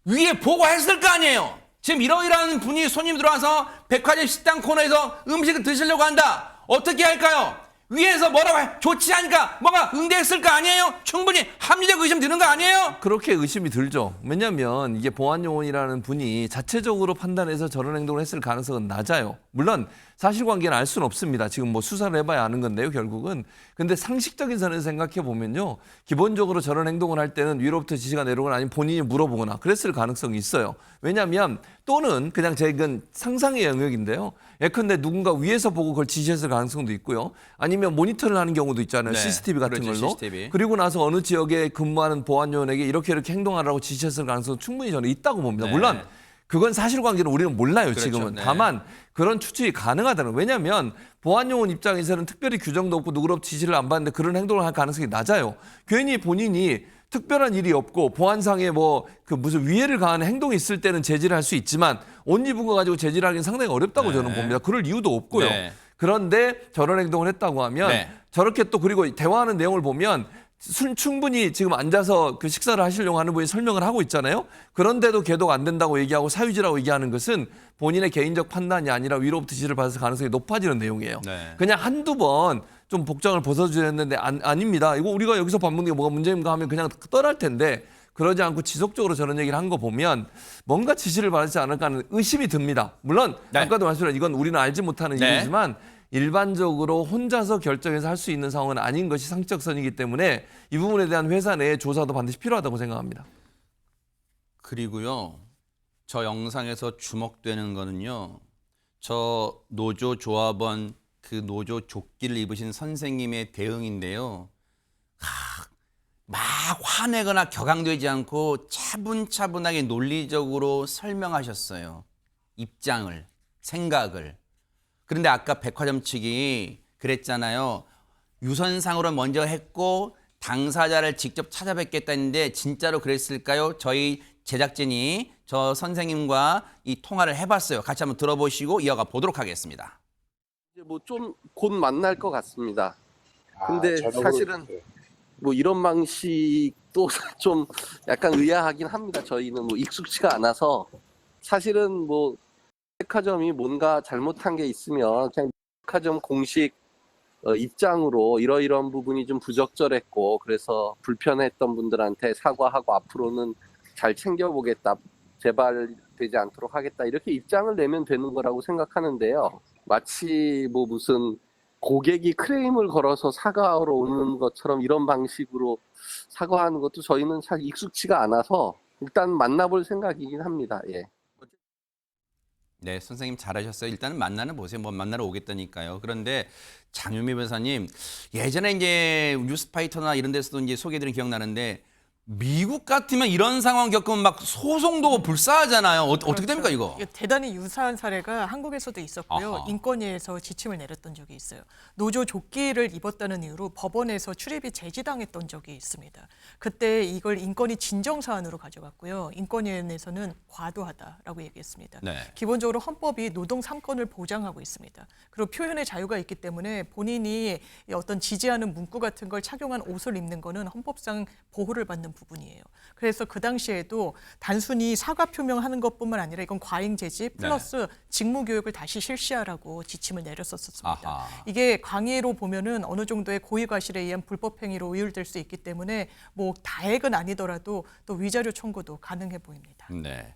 위에 보고했을 거 아니에요. 지금 이러이러한 분이 손님 들어와서 백화점 식당 코너에서 음식을 드시려고 한다. 어떻게 할까요? 위에서 뭐라고 해? 좋지 않으니까 뭐가 응대했을 거 아니에요? 충분히 합리적 의심 드는 거 아니에요? 그렇게 의심이 들죠. 왜냐하면 이게 보안요원이라는 분이 자체적으로 판단해서 저런 행동을 했을 가능성은 낮아요. 물론 사실관계는 알 수는 없습니다. 지금 뭐 수사를 해봐야 아는 건데요, 결국은. 근데 상식적인 선에서 생각해 보면요, 기본적으로 저런 행동을 할 때는 위로부터 지시가 내려오거나 아니면 본인이 물어보거나 그랬을 가능성이 있어요. 왜냐하면 또는 그냥 제 이건 상상의 영역인데요. 예컨대 누군가 위에서 보고 그걸 지시했을 가능성도 있고요. 아니면 모니터를 하는 경우도 있잖아요. 네, CCTV 같은 그렇죠, 걸로. CCTV. 그리고 나서 어느 지역에 근무하는 보안요원에게 이렇게 행동하라고 지시했을 가능성은 충분히 저는 있다고 봅니다. 네. 물론 그건 사실관계는 우리는 몰라요, 그렇죠. 지금은. 네. 다만 그런 추측이 가능하다는 거예요. 왜냐하면 보안요원 입장에서는 특별히 규정도 없고 누구로부터 지시를 안 받는데 그런 행동을 할 가능성이 낮아요. 괜히 본인이 특별한 일이 없고 보안상에 뭐 그 무슨 위해를 가하는 행동이 있을 때는 제지를 할 수 있지만 옷 입은 거 가지고 제지를 하기는 상당히 어렵다고 네. 저는 봅니다. 그럴 이유도 없고요. 네. 그런데 저런 행동을 했다고 하면 네. 저렇게 또 그리고 대화하는 내용을 보면 충분히 지금 앉아서 그 식사를 하시려고 하는 분이 설명을 하고 있잖아요. 그런데도 계속 안 된다고 얘기하고 사유지라고 얘기하는 것은 본인의 개인적 판단이 아니라 위로부터 지시를 받을 가능성이 높아지는 내용이에요. 네. 그냥 한두 번 좀 복장을 벗어주셨는데 아닙니다. 이거 우리가 여기서 밥 먹는 게 뭐가 문제인가 하면 그냥 떠날 텐데 그러지 않고 지속적으로 저런 얘기를 한 거 보면 뭔가 지시를 받지 않을까 하는 의심이 듭니다. 물론 네. 아까도 말씀드린 이건 우리는 알지 못하는 네. 일이지만 일반적으로 혼자서 결정해서 할 수 있는 상황은 아닌 것이 상식적선이기 때문에 이 부분에 대한 회사 내의 조사도 반드시 필요하다고 생각합니다. 그리고요, 저 영상에서 주목되는 거는요, 저 노조 조합원 그 노조 조끼를 입으신 선생님의 대응인데요. 막 화내거나 격앙되지 않고 차분차분하게 논리적으로 설명하셨어요. 입장을, 생각을. 그런데 아까 백화점 측이 그랬잖아요. 유선상으로 먼저 했고 당사자를 직접 찾아뵙겠다는데 진짜로 그랬을까요? 저희 제작진이 저 선생님과 이 통화를 해봤어요. 같이 한번 들어보시고 이어가 보도록 하겠습니다. 뭐 좀 곧 만날 것 같습니다. 근데 사실은 뭐 이런 방식도 좀 약간 의아하긴 합니다. 저희는 뭐 익숙치가 않아서 사실은 뭐 백화점이 뭔가 잘못한 게 있으면 그냥 백화점 공식 입장으로 이러이러한 부분이 좀 부적절했고 그래서 불편했던 분들한테 사과하고 앞으로는 잘 챙겨보겠다, 재발되지 않도록 하겠다 이렇게 입장을 내면 되는 거라고 생각하는데요. 마치 뭐 무슨 고객이 크레임을 걸어서 사과하러 오는 것처럼 이런 방식으로 사과하는 것도 저희는 잘 익숙치가 않아서 일단 만나볼 생각이긴 합니다. 예. 네, 선생님 잘하셨어요. 일단은 만나는 보세요. 뭐 만나러 오겠다니까요. 그런데 장유미 변호사님, 예전에 이제 뉴스파이터나 이런 데서도 이제 소개드린 기억나는데 미국 같으면 이런 상황 겪으면 막 소송도 불사하잖아요. 어떻게 됩니까 이거? 이게 대단히 유사한 사례가 한국에서도 있었고요. 아하. 인권위에서 지침을 내렸던 적이 있어요. 노조 조끼를 입었다는 이유로 법원에서 출입이 제지당했던 적이 있습니다. 그때 이걸 인권위 진정 사안으로 가져갔고요. 인권위원회에서는 과도하다라고 얘기했습니다. 네. 기본적으로 헌법이 노동 3권을 보장하고 있습니다. 그리고 표현의 자유가 있기 때문에 본인이 어떤 지지하는 문구 같은 걸 착용한 옷을 입는 거는 헌법상 보호를 받는 부분이에요. 그래서 그 당시에도 단순히 사과 표명하는 것뿐만 아니라 이건 과잉 제지 플러스 직무 교육을 다시 실시하라고 지침을 내렸었습니다. 아하. 이게 강의로 보면은 어느 정도의 고의 과실에 의한 불법 행위로 의율될 수 있기 때문에 뭐 다액은 아니더라도 또 위자료 청구도 가능해 보입니다. 네.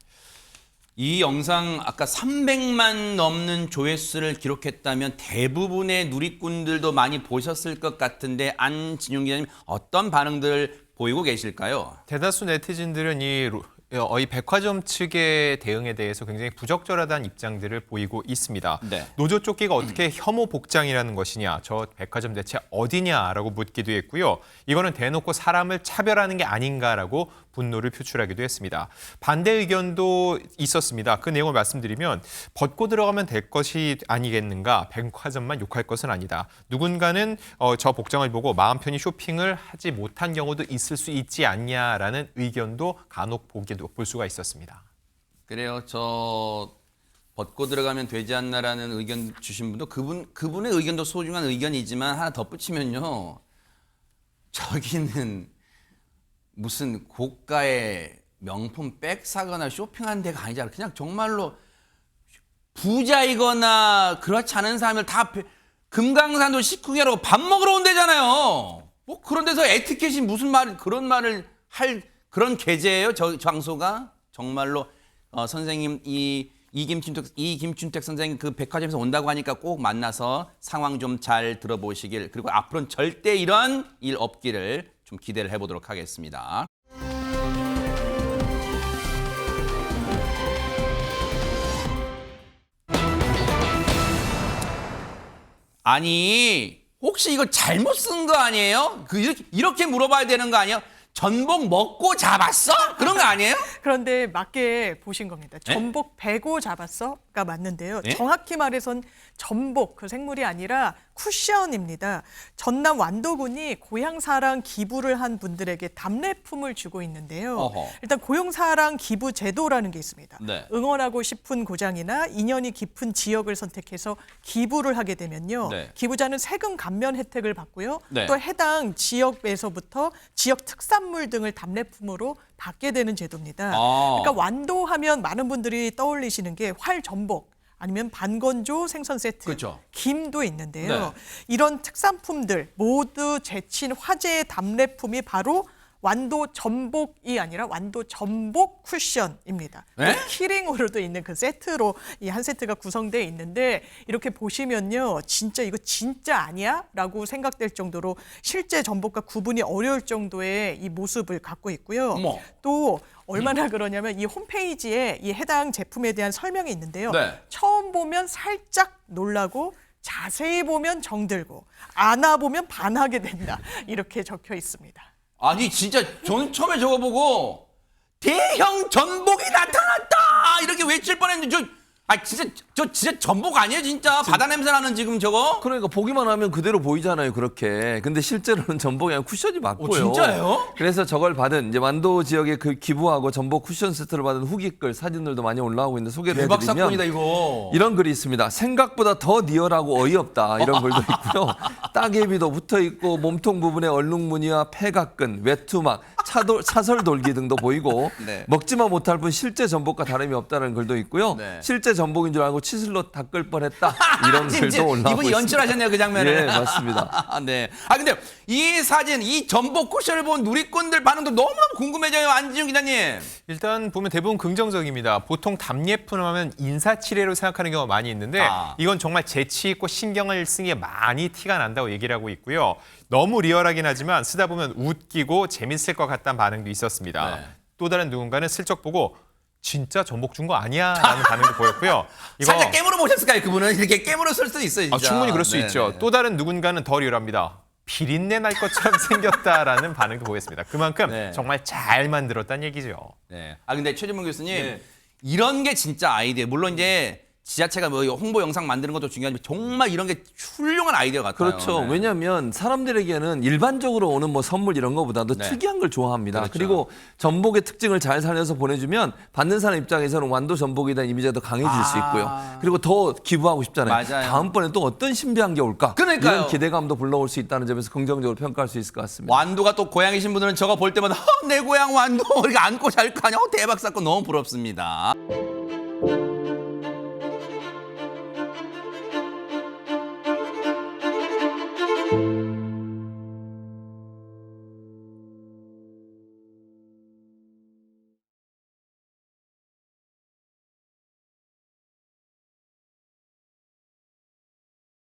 이 영상 아까 300만 넘는 조회수를 기록했다면 대부분의 누리꾼들도 많이 보셨을 것 같은데 안진용 기자님 어떤 반응들 보이고 계실까요? 대다수 네티즌들은 이 백화점 측의 대응에 대해서 굉장히 부적절하다는 입장들을 보이고 있습니다. 네. 노조 조끼가 어떻게 혐오 복장이라는 것이냐, 저 백화점 대체 어디냐라고 묻기도 했고요. 이거는 대놓고 사람을 차별하는 게 아닌가라고 분노를 표출하기도 했습니다. 반대 의견도 있었습니다. 그 내용을 말씀드리면 벗고 들어가면 될 것이 아니겠는가, 백화점만 욕할 것은 아니다. 누군가는 저 복장을 보고 마음 편히 쇼핑을 하지 못한 경우도 있을 수 있지 않냐라는 의견도 간혹 볼 수가 있었습니다. 그래요. 저 벗고 들어가면 되지 않나라는 의견 주신 분도 그분의 의견도 소중한 의견이지만 하나 덧붙이면요. 저기는 무슨 고가의 명품 백 사거나 쇼핑하는 데가 아니잖아. 그냥 정말로 부자이거나 그렇지 않은 사람을 다 금강산도 식후경이라고 밥 먹으러 온대잖아요. 뭐 그런 데서 에티켓이 무슨 말 그런 말을 할 그런 계제예요? 저 장소가 정말로 선생님 이김춘택 선생님 그 백화점에서 온다고 하니까 꼭 만나서 상황 좀 잘 들어보시길 그리고 앞으로는 절대 이런 일 없기를 좀 기대를 해보도록 하겠습니다. 아니 혹시 이거 잘못 쓴 거 아니에요? 이렇게 물어봐야 되는 거 아니에요? 전복 먹고 잡았어? 그런 거 아니에요? 그런데 맞게 보신 겁니다. 전복 베고 잡았어가 맞는데요. 네? 정확히 말해선 전복 그 생물이 아니라 쿠션입니다. 전남 완도군이 고향사랑 기부를 한 분들에게 답례품을 주고 있는데요. 어허. 일단 고향사랑 기부 제도라는 게 있습니다. 네. 응원하고 싶은 고장이나 인연이 깊은 지역을 선택해서 기부를 하게 되면요. 네. 기부자는 세금 감면 혜택을 받고요. 네. 또 해당 지역에서부터 지역 특산물 등을 답례품으로 받게 되는 제도입니다. 그러니까 완도하면 많은 분들이 떠올리시는 게 활전복 아니면 반건조 생선 세트, 그렇죠. 김도 있는데요. 네. 이런 특산품들 모두 제친 화제의 답례품이 바로 완도 전복이 아니라 완도 전복 쿠션입니다. 네? 키링으로도 있는 그 세트로 이 한 세트가 구성되어 있는데 이렇게 보시면요. 진짜 이거 진짜 아니야? 라고 생각될 정도로 실제 전복과 구분이 어려울 정도의 이 모습을 갖고 있고요. 어머. 또 얼마나 그러냐면 이 홈페이지에 이 해당 제품에 대한 설명이 있는데요. 네. 처음 보면 살짝 놀라고 자세히 보면 정들고 안아보면 반하게 된다. 이렇게 적혀 있습니다. 아니 진짜 저는 처음에 저거 보고 대형 전복이 나타났다 이렇게 외칠 뻔했는데 저 진짜 전복 아니에요 진짜 바다 냄새 나는 지금 저거? 그러니까 보기만 하면 그대로 보이잖아요, 그렇게. 근데 실제로는 전복이 아니라 쿠션이 맞고요. 진짜예요? 그래서 저걸 받은 이제 완도 지역에 그 기부하고 전복 쿠션 세트를 받은 후기글 사진들도 많이 올라오고 있는데 소개를 대박 해드리면 사건이다 이거. 이런 글이 있습니다. 생각보다 더 리얼하고 어이없다 이런 글도 있고요. 따개비도 붙어 있고 몸통 부분에 얼룩무늬와 폐각근, 외투막, 차설 돌기 등도 보이고 네. 먹지만 못할 뿐 실제 전복과 다름이 없다는 글도 있고요. 네. 실제 전복인 줄 알고 치슬로 닦을 뻔했다 이런 글도 올라오고 이분이 있습니다. 연출하셨네요 그 장면을. 예, 맞습니다. 네. 아 근데 이 사진, 이 전복 쿠션을 본 누리꾼들 반응도 너무너무 궁금해져요, 안지훈 기자님. 일단 보면 대부분 긍정적입니다. 보통 답례품 하면 인사치레로 생각하는 경우가 많이 있는데 이건 정말 재치 있고 신경을 쓴 게 많이 티가 난다고 얘기를 하고 있고요. 너무 리얼하긴 하지만 쓰다 보면 웃기고 재밌을 것 같다는 반응도 있었습니다. 네. 또 다른 누군가는 슬쩍 보고 진짜 전복 준 거 아니야? 라는 반응도 보였고요. 이거 살짝 깨물어 보셨을까요? 그분은 이렇게 깨물어 쓸 수도 있어요, 진짜. 충분히 그럴 수 네, 있죠. 네. 또 다른 누군가는 더 리얼합니다. 비린내 날 것처럼 생겼다라는 반응도 보였습니다. 그만큼 네. 정말 잘 만들었다는 얘기죠. 네. 아 근데 최진봉 교수님 네. 이런 게 진짜 아이디어. 물론 이제 지자체가 뭐 홍보 영상 만드는 것도 중요하지만 정말 이런 게 훌륭한 아이디어 같아요. 그렇죠. 네. 왜냐하면 사람들에게는 일반적으로 오는 뭐 선물 이런 거보다도 네. 특이한 걸 좋아합니다. 그렇죠. 그리고 전복의 특징을 잘 살려서 보내주면 받는 사람 입장에서는 완도 전복에 대한 이미지가 더 강해질 수 있고요. 그리고 더 기부하고 싶잖아요. 맞아요. 다음번에 또 어떤 신비한 게 올까? 그러니까요. 이런 기대감도 불러올 수 있다는 점에서 긍정적으로 평가할 수 있을 것 같습니다. 완도가 또 고향이신 분들은 저거 볼 때마다 내 고향 완도 이렇게 안고 잘 거 아니야? 대박 사건 너무 부럽습니다.